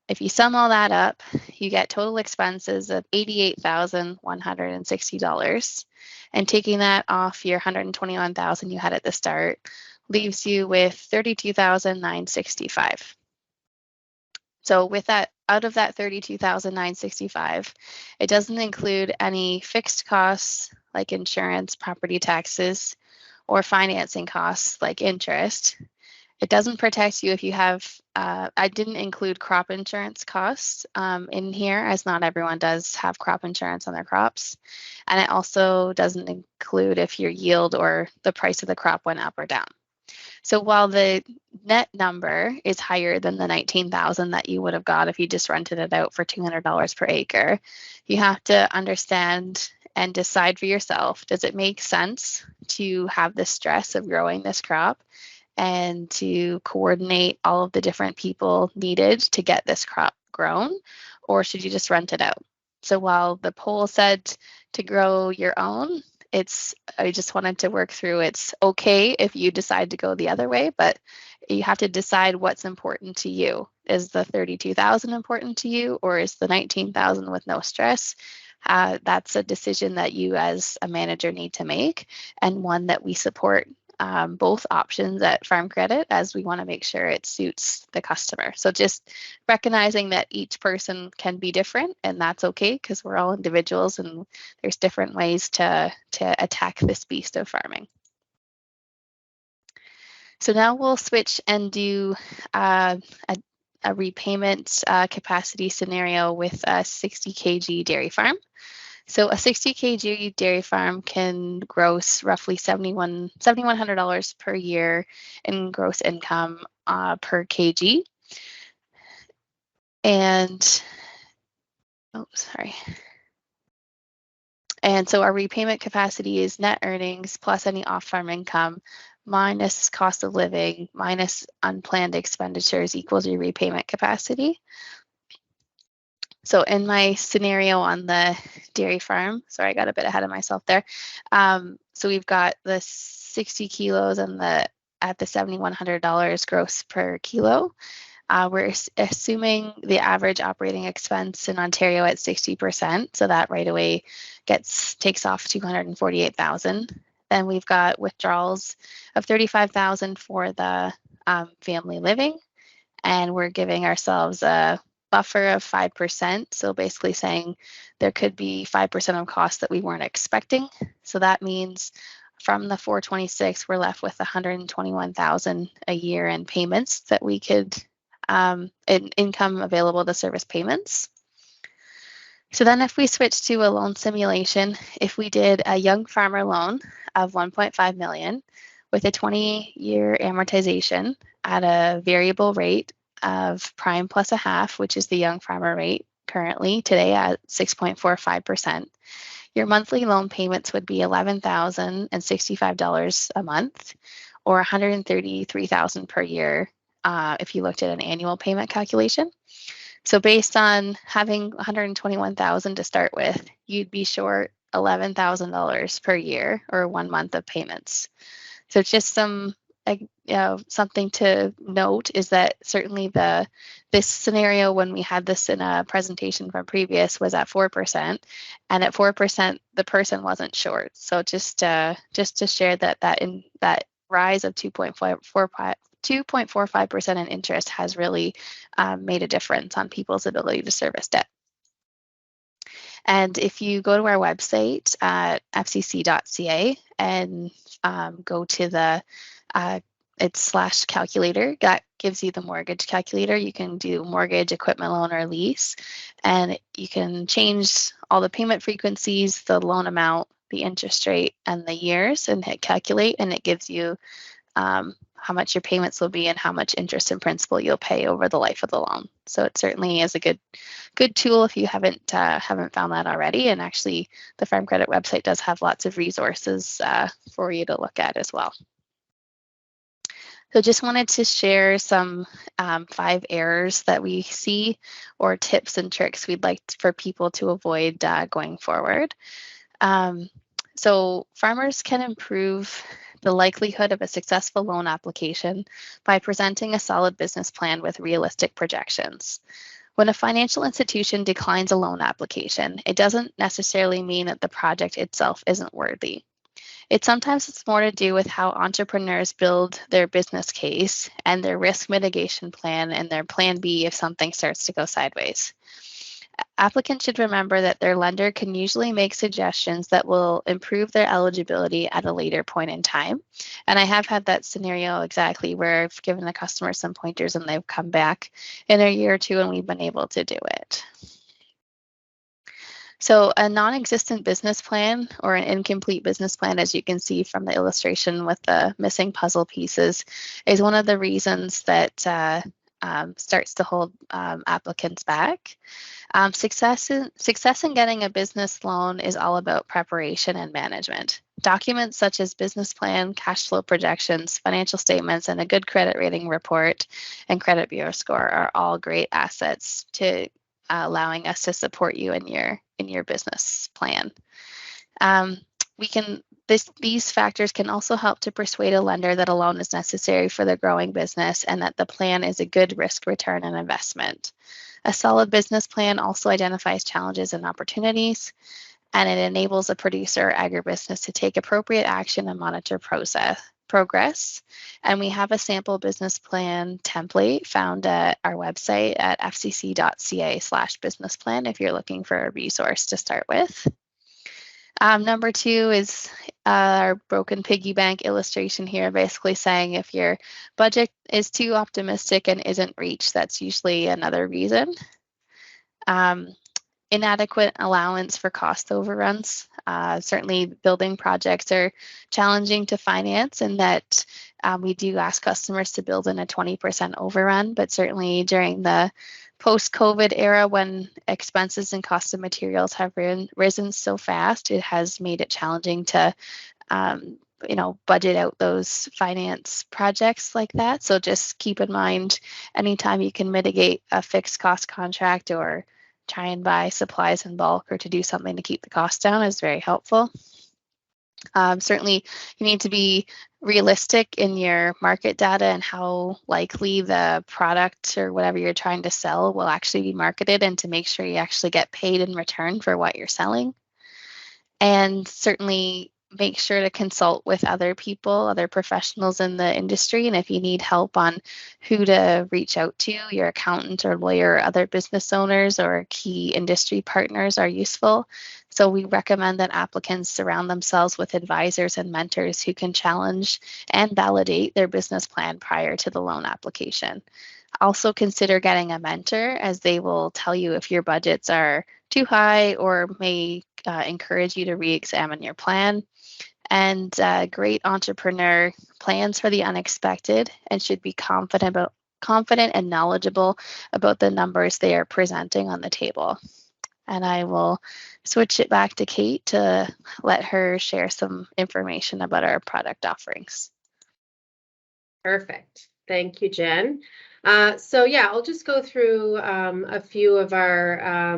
If you sum all that up, you get total expenses of $88,160. And taking that off your $121,000 you had at the start leaves you with $32,965. So with that, out of that $32,965, it doesn't include any fixed costs like insurance, property taxes, or financing costs like interest. It doesn't protect you if you have, I didn't include crop insurance costs in here, as not everyone does have crop insurance on their crops. And it also doesn't include if your yield or the price of the crop went up or down. So while the net number is higher than the $19,000 that you would have got if you just rented it out for $200 per acre, you have to understand and decide for yourself, does it make sense to have the stress of growing this crop and to coordinate all of the different people needed to get this crop grown, or should you just rent it out? So while the poll said to grow your own, I just wanted to work through, it's okay if you decide to go the other way, but you have to decide what's important to you. Is the $32,000 important to you, or is the $19,000 with no stress? That's a decision that you as a manager need to make, and one that we support both options at Farm Credit, as we want to make sure it suits the customer. So just recognizing that each person can be different, and that's okay because we're all individuals and there's different ways to attack this beast of farming. So now we'll switch and do a repayment capacity scenario with a 60 kg dairy farm. So a 60 kg dairy farm can gross roughly $7,100 per year in gross income per kg. And, And so our repayment capacity is net earnings plus any off-farm income minus cost of living minus unplanned expenditures equals your repayment capacity. So in my scenario on the dairy farm, sorry, I got a bit ahead of myself there. So we've got the 60 kilos and at the $7,100 gross per kilo. We're assuming the average operating expense in Ontario at 60%. So that right away takes off $248,000. Then we've got withdrawals of $35,000 for the family living, and we're giving ourselves a buffer of 5%. So basically saying there could be 5% of costs that we weren't expecting. So that means from the 426, we're left with $121,000 a year in payments that we could, in income available to service payments. So then if we switch to a loan simulation, if we did a young farmer loan of $1.5 million with a 20-year amortization at a variable rate of prime plus a half, which is the young farmer rate currently today at 6.45%, your monthly loan payments would be $11,065 a month, or $133,000 per year if you looked at an annual payment calculation. So based on having $121,000 to start with, you'd be short $11,000 per year, or 1 month of payments. So just something to note is that certainly this scenario, when we had this in a presentation from previous, was at 4%, and at 4% the person wasn't short. So just to share that rise of 2.45% in interest has really made a difference on people's ability to service debt. And if you go to our website at fcc.ca and go to the it's /calculator, that gives you the mortgage calculator. You can do mortgage, equipment loan, or lease, and you can change all the payment frequencies, the loan amount, the interest rate, and the years, and hit calculate, and it gives you how much your payments will be and how much interest and principal you'll pay over the life of the loan. So it certainly is a good tool if you haven't found that already. And actually, the Farm Credit website does have lots of resources for you to look at as well. So just wanted to share some 5 errors that we see or tips and tricks we'd like for people to avoid going forward. So farmers can improve the likelihood of a successful loan application by presenting a solid business plan with realistic projections. When a financial institution declines a loan application, it doesn't necessarily mean that the project itself isn't worthy. Sometimes it's more to do with how entrepreneurs build their business case and their risk mitigation plan and their plan B if something starts to go sideways. Applicants should remember that their lender can usually make suggestions that will improve their eligibility at a later point in time. And I have had that scenario exactly where I've given the customer some pointers and they've come back in a year or two and we've been able to do it. So a non-existent business plan or an incomplete business plan, as you can see from the illustration with the missing puzzle pieces, is one of the reasons that starts to hold applicants back. Success in getting a business loan is all about preparation and management. Documents such as business plan, cash flow projections, financial statements, and a good credit rating report and credit bureau score are all great assets to allowing us to support you in your business plan. These factors can also help to persuade a lender that a loan is necessary for their growing business and that the plan is a good risk return and investment. A solid business plan also identifies challenges and opportunities, and it enables a producer or agribusiness to take appropriate action and monitor progress. And we have a sample business plan template found at our website at fcc.ca/business plan if you're looking for a resource to start with. Number 2 is our broken piggy bank illustration here, basically saying if your budget is too optimistic and isn't reached, that's usually another reason. Inadequate allowance for cost overruns. Certainly building projects are challenging to finance in that we do ask customers to build in a 20% overrun, but certainly during the post-COVID era when expenses and cost of materials have risen so fast, it has made it challenging to budget out those finance projects like that. So just keep in mind, anytime you can mitigate a fixed cost contract or try and buy supplies in bulk or to do something to keep the cost down is very helpful. Certainly, you need to be realistic in your market data and how likely the product or whatever you're trying to sell will actually be marketed, and to make sure you actually get paid in return for what you're selling. And certainly make sure to consult with other people, other professionals in the industry. And if you need help on who to reach out to, your accountant or lawyer or other business owners or key industry partners are useful. So we recommend that applicants surround themselves with advisors and mentors who can challenge and validate their business plan prior to the loan application. Also consider getting a mentor, as they will tell you if your budgets are too high or may encourage you to re-examine your plan. And great entrepreneur plans for the unexpected and should be confident and knowledgeable about the numbers they are presenting on the table. And I will switch it back to Kate to let her share some information about our product offerings. Perfect. Thank you, Jen. So yeah, I'll just go through a few of our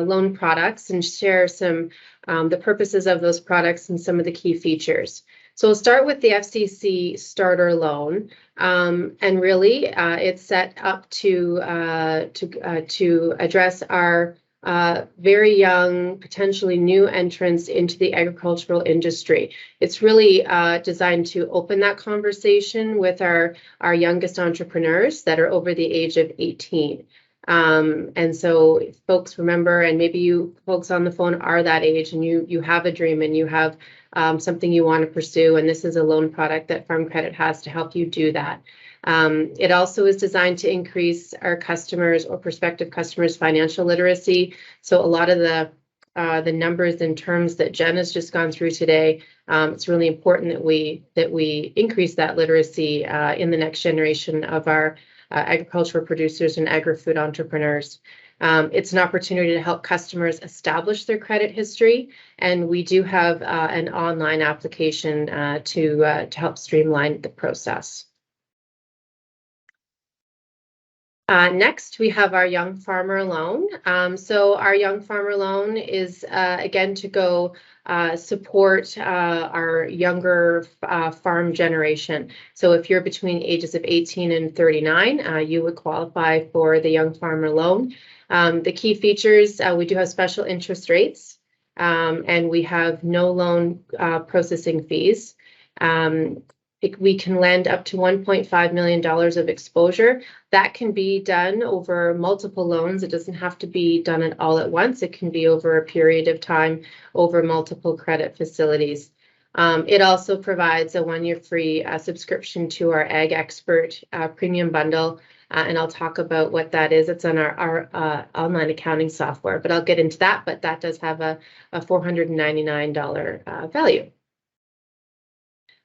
loan products and share some the purposes of those products and some of the key features. So we'll start with the FCC starter loan, and really it's set up to address our very young, potentially new entrants into the agricultural industry. It's really designed to open that conversation with our youngest entrepreneurs that are over the age of 18. And so if folks remember, and maybe you folks on the phone are that age, and you have a dream and you have something you want to pursue, and this is a loan product that Farm Credit has to help you do that. It also is designed to increase our customers or prospective customers' financial literacy. So a lot of the the numbers and terms that Jen has just gone through today, it's really important that we increase that literacy in the next generation of our agricultural producers and agri-food entrepreneurs. It's an opportunity to help customers establish their credit history, and we do have an online application to help streamline the process. Next, we have our Young Farmer Loan. So our Young Farmer Loan is, again, to go support our younger farm generation. So if you're between ages of 18 and 39, you would qualify for the Young Farmer Loan. The key features, we do have special interest rates, and we have no loan processing fees. We can lend up to $1.5 million of exposure. That can be done over multiple loans. It doesn't have to be done all at once. It can be over a period of time over multiple credit facilities. It also provides a 1-year free subscription to our Ag Expert premium bundle, and I'll talk about what that is. It's on our online accounting software, but I'll get into that, but that does have a $499 value.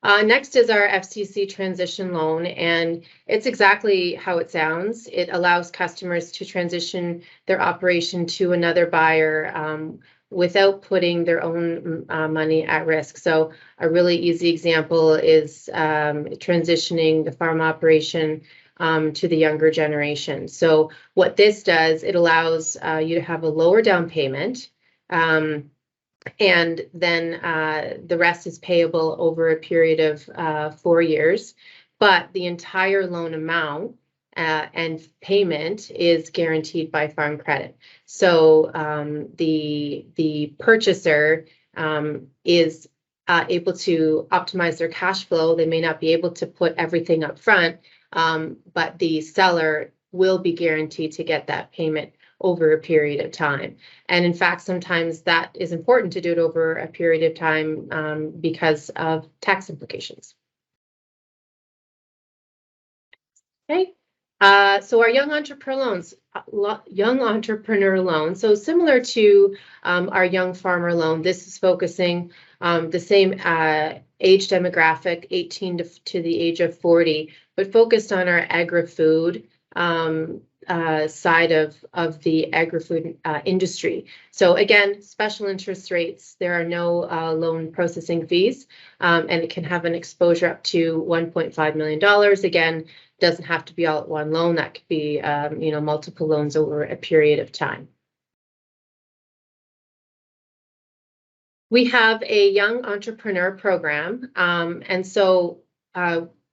Next is our FCC transition loan, and it's exactly how it sounds. It allows customers to transition their operation to another buyer without putting their own money at risk. So a really easy example is transitioning the farm operation to the younger generation. So what this does, it allows you to have a lower down payment, and then the rest is payable over a period of 4 years, but the entire loan amount and payment is guaranteed by Farm Credit. So the purchaser is able to optimize their cash flow. They may not be able to put everything up front, but the seller will be guaranteed to get that payment over a period of time. And in fact, sometimes that is important to do it over a period of time because of tax implications. Okay, so our young entrepreneur loan. So similar to our young farmer loan, this is focusing the same age demographic, 18 to the age of 40, but focused on our agri-food side of the agri-food industry. So again, special interest rates, there are no loan processing fees, and it can have an exposure up to $1.5 million. Again, doesn't have to be all at one loan. That could be multiple loans over a period of time. We have a young entrepreneur program, and so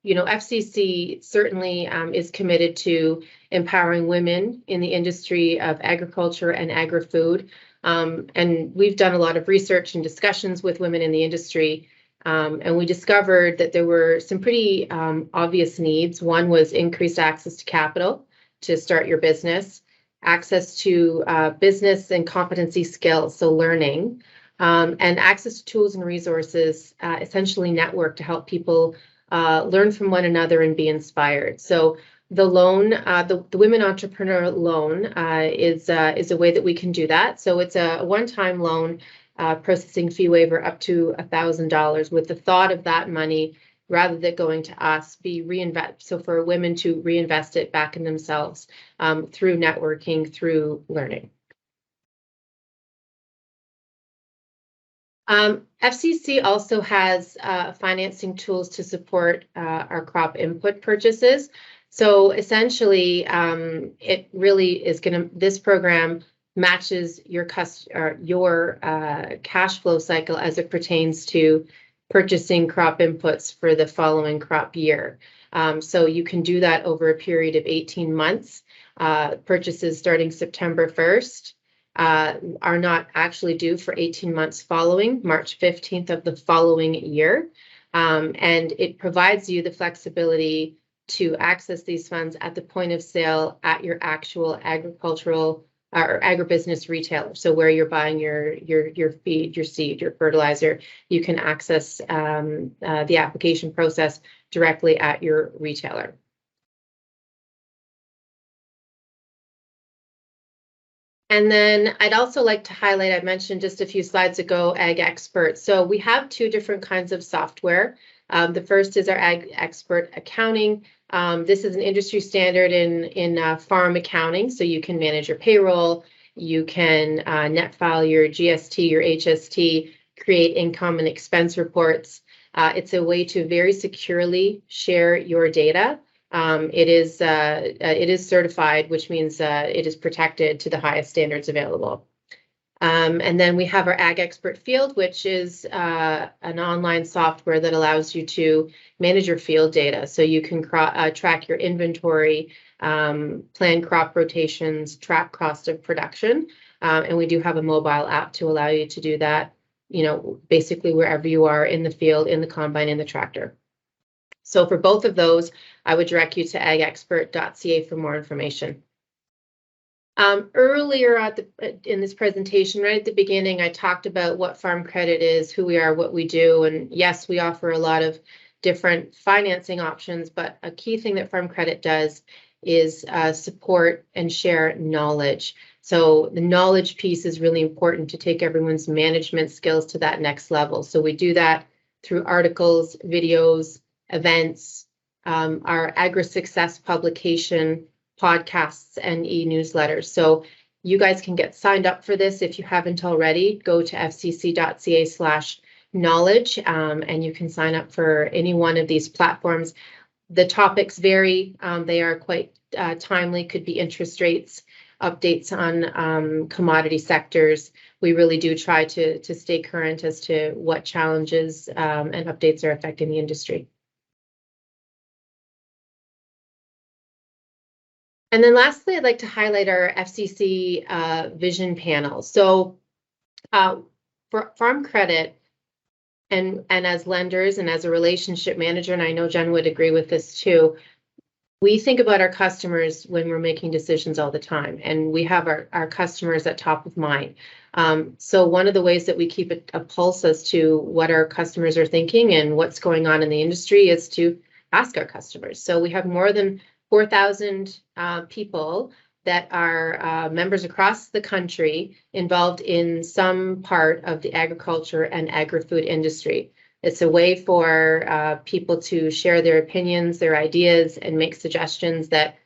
FCC certainly is committed to empowering women in the industry of agriculture and agri-food. And we've done a lot of research and discussions with women in the industry, and we discovered that there were some pretty obvious needs. One was increased access to capital to start your business, access to business and competency skills, so learning, and access to tools and resources, essentially network to help people learn from one another and be inspired. So the loan, the Women Entrepreneur Loan is a way that we can do that. So it's a one-time loan, processing fee waiver up to $1,000, with the thought of that money, rather than going to us, be reinvest. So for women to reinvest it back in themselves through networking, through learning. FCC also has financing tools to support our crop input purchases. So essentially, it really is this program matches your cash flow cycle as it pertains to purchasing crop inputs for the following crop year. So you can do that over a period of 18 months. Purchases starting September 1st. Are not actually due for 18 months following March 15th of the following year. And it provides you the flexibility to access these funds at the point of sale at your actual agricultural or agribusiness retailer. So where you're buying your feed, your seed, your fertilizer, you can access the application process directly at your retailer. And then I'd also like to highlight, I mentioned just a few slides ago, Ag Expert. So we have two different kinds of software. The first is our Ag Expert Accounting. This is an industry standard in farm accounting, so you can manage your payroll, you can net file your GST, your HST, create income and expense reports. It's a way to very securely share your data. It is certified, which means it is protected to the highest standards available. And then we have our Ag Expert Field, which is an online software that allows you to manage your field data. So you can track your inventory, plan crop rotations, track cost of production. And we do have a mobile app to allow you to do that, basically wherever you are in the field, in the combine, in the tractor. So for both of those, I would direct you to agexpert.ca for more information. Earlier in this presentation, right at the beginning, I talked about what Farm Credit is, who we are, what we do, and yes, we offer a lot of different financing options, but a key thing that Farm Credit does is support and share knowledge. So the knowledge piece is really important to take everyone's management skills to that next level. So we do that through articles, videos, events, our Agri-Success publication, podcasts, and e-newsletters. So you guys can get signed up for this if you haven't already. Go to fcc.ca/knowledge and you can sign up for any one of these platforms. The topics vary. They are quite timely, could be interest rates, updates on commodity sectors. We really do try to stay current as to what challenges and updates are affecting the industry. And then lastly, I'd like to highlight our FCC vision panel. So for Farm Credit and as lenders and as a relationship manager, and I know Jen would agree with this too, we think about our customers when we're making decisions all the time, and we have our customers at top of mind. So one of the ways that we keep a pulse as to what our customers are thinking and what's going on in the industry is to ask our customers. So we have more than 4,000 people that are members across the country involved in some part of the agriculture and agri-food industry. It's a way for people to share their opinions, their ideas, and make suggestions that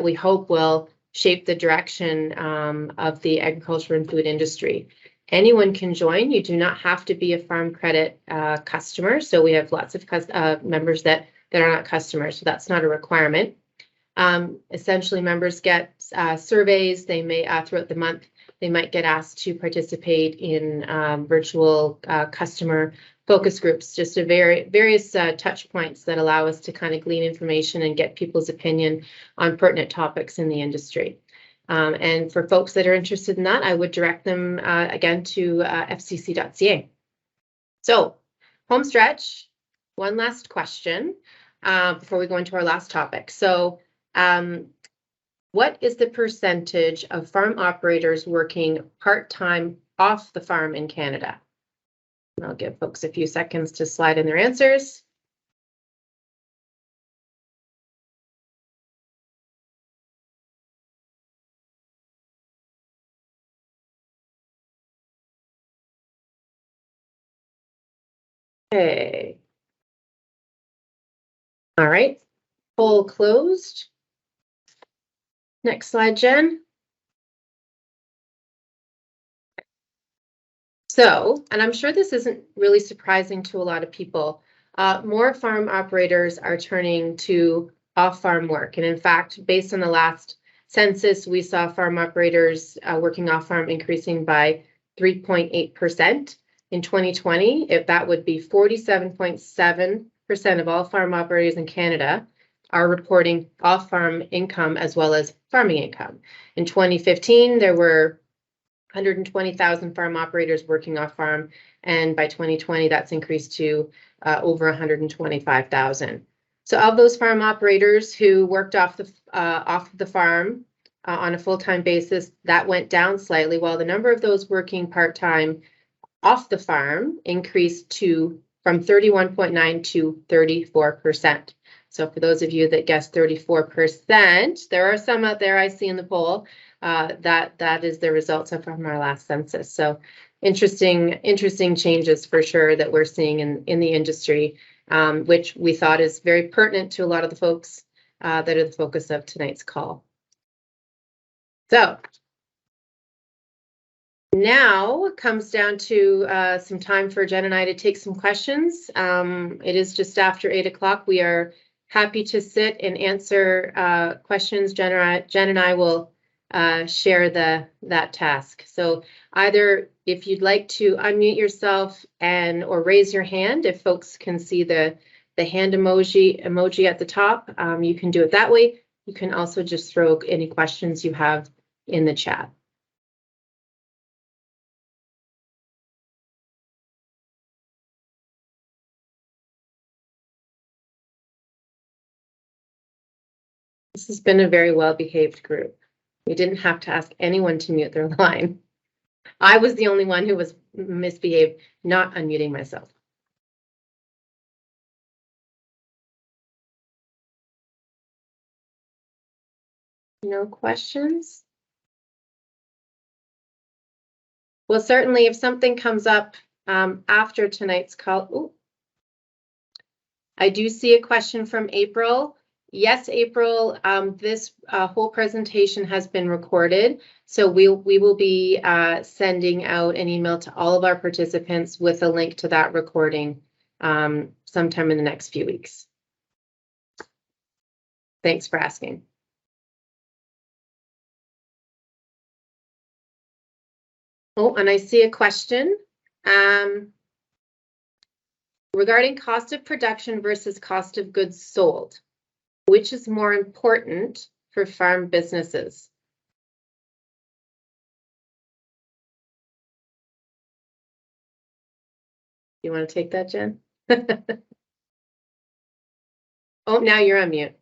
we hope will shape the direction of the agriculture and food industry. Anyone can join. You do not have to be a Farm Credit customer. So we have lots of members that are not customers, so that's not a requirement. Essentially, members get surveys. They may, throughout the month, they might get asked to participate in virtual customer focus groups, just various touch points that allow us to kind of glean information and get people's opinion on pertinent topics in the industry. And for folks that are interested in that, I would direct them again to fcc.ca. So, home stretch, one last question before we go into our last topic. So, what is the percentage of farm operators working part-time off the farm in Canada? And I'll give folks a few seconds to slide in their answers. Okay. All right, poll closed. Next slide, Jen. So, and I'm sure this isn't really surprising to a lot of people, more farm operators are turning to off-farm work. And in fact, based on the last census, we saw farm operators working off-farm increasing by 3.8%. In 2020, if that would be 47.7% of all farm operators in Canada are reporting off-farm income as well as farming income. In 2015, there were 120,000 farm operators working off farm, and by 2020 that's increased to over 125,000. So of those farm operators who worked off the farm on a full-time basis, that went down slightly, while the number of those working part-time off the farm increased from 31.9 to 34%. So for those of you that guessed 34%, there are some out there I see in the poll, that is the results from our last census. So interesting changes for sure that we're seeing in the industry, which we thought is very pertinent to a lot of the folks that are the focus of tonight's call. So now comes down to some time for Jen and I to take some questions. It is just after 8 o'clock. We are happy to sit and answer questions. Jen and I will share that task. So either if you'd like to unmute yourself or raise your hand, if folks can see the hand emoji at the top, you can do it that way. You can also just throw any questions you have in the chat. This has been a very well-behaved group. We didn't have to ask anyone to mute their line. I was the only one who was misbehaved, not unmuting myself. No questions? Well, certainly if something comes up after tonight's call. Ooh. I do see a question from April. Yes, April, this whole presentation has been recorded. So we will be sending out an email to all of our participants with a link to that recording sometime in the next few weeks. Thanks for asking. Oh, and I see a question regarding cost of production versus cost of goods sold. Which is more important for farm businesses? You want to take that, Jen? Oh, now you're on mute.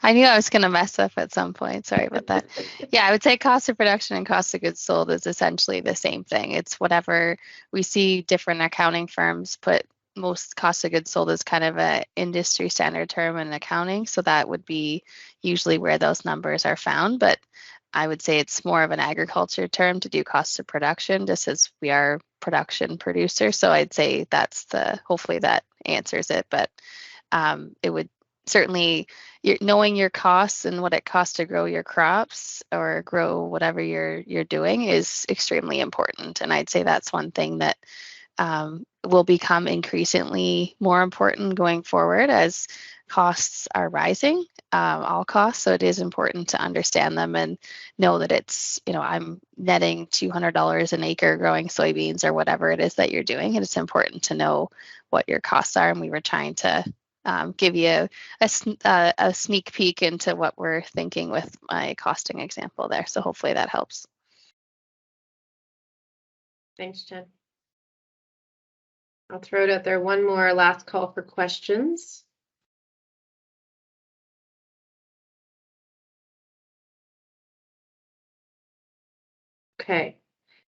I knew I was going to mess up at some point. Sorry about that. Yeah, I would say cost of production and cost of goods sold is essentially the same thing. It's whatever we see different accounting firms put. Most cost of goods sold is kind of a industry standard term in accounting. So that would be usually where those numbers are found. But I would say it's more of an agriculture term to do cost of production, just as we are production producer. So I'd say hopefully that answers it. But it would certainly, knowing your costs and what it costs to grow your crops or grow whatever you're doing is extremely important. And I'd say that's one thing that will become increasingly more important going forward as costs are rising, all costs. So it is important to understand them and know that it's, I'm netting $200 an acre growing soybeans or whatever it is that you're doing. And it's important to know what your costs are. And we were trying to give you a sneak peek into what we're thinking with my costing example there. So hopefully that helps. Thanks, Jen. I'll throw it out there. One more last call for questions. Okay,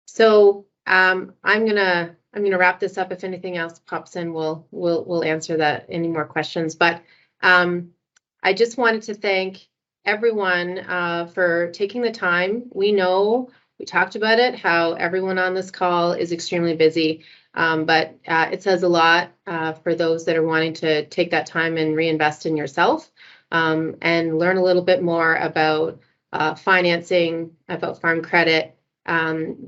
so I'm gonna wrap this up. If anything else pops in, we'll answer that. Any more questions? But I just wanted to thank everyone for taking the time. We know we talked about it, how everyone on this call is extremely busy, but it says a lot for those that are wanting to take that time and reinvest in yourself and learn a little bit more about financing, about farm credit.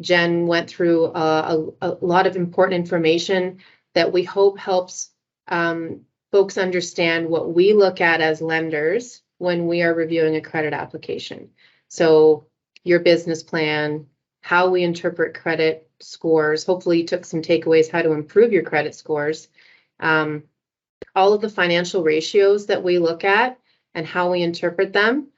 Jen went through a lot of important information that we hope helps folks understand what we look at as lenders when we are reviewing a credit application. So your business plan, how we interpret credit scores. Hopefully you took some takeaways how to improve your credit scores. All of the financial ratios that we look at and how we interpret them.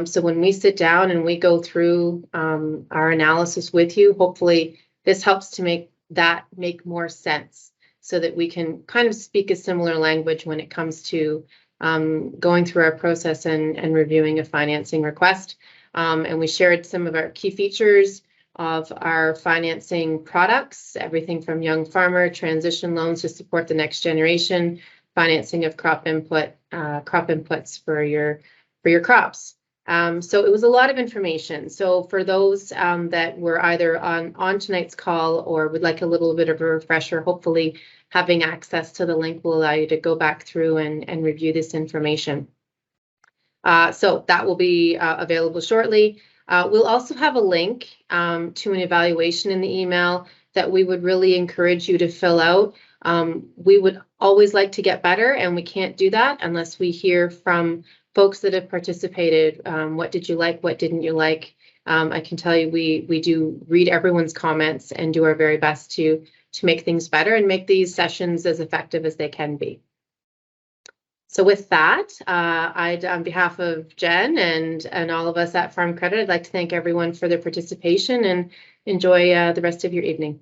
So when we sit down and we go through our analysis with you, hopefully this helps to make more sense so that we can kind of speak a similar language when it comes to going through our process and reviewing a financing request. And we shared some of our key features of our financing products, everything from young farmer transition loans to support the next generation, financing of crop inputs for your crops. So it was a lot of information. So for those that were either on tonight's call or would like a little bit of a refresher, hopefully having access to the link will allow you to go back through and review this information. So that will be available shortly. We'll also have a link to an evaluation in the email that we would really encourage you to fill out. We would always like to get better, and we can't do that unless we hear from folks that have participated. What did you like? What didn't you like? I can tell you we do read everyone's comments and do our very best to make things better and make these sessions as effective as they can be. So with that, on behalf of Jen and all of us at Farm Credit, I'd like to thank everyone for their participation and enjoy the rest of your evening.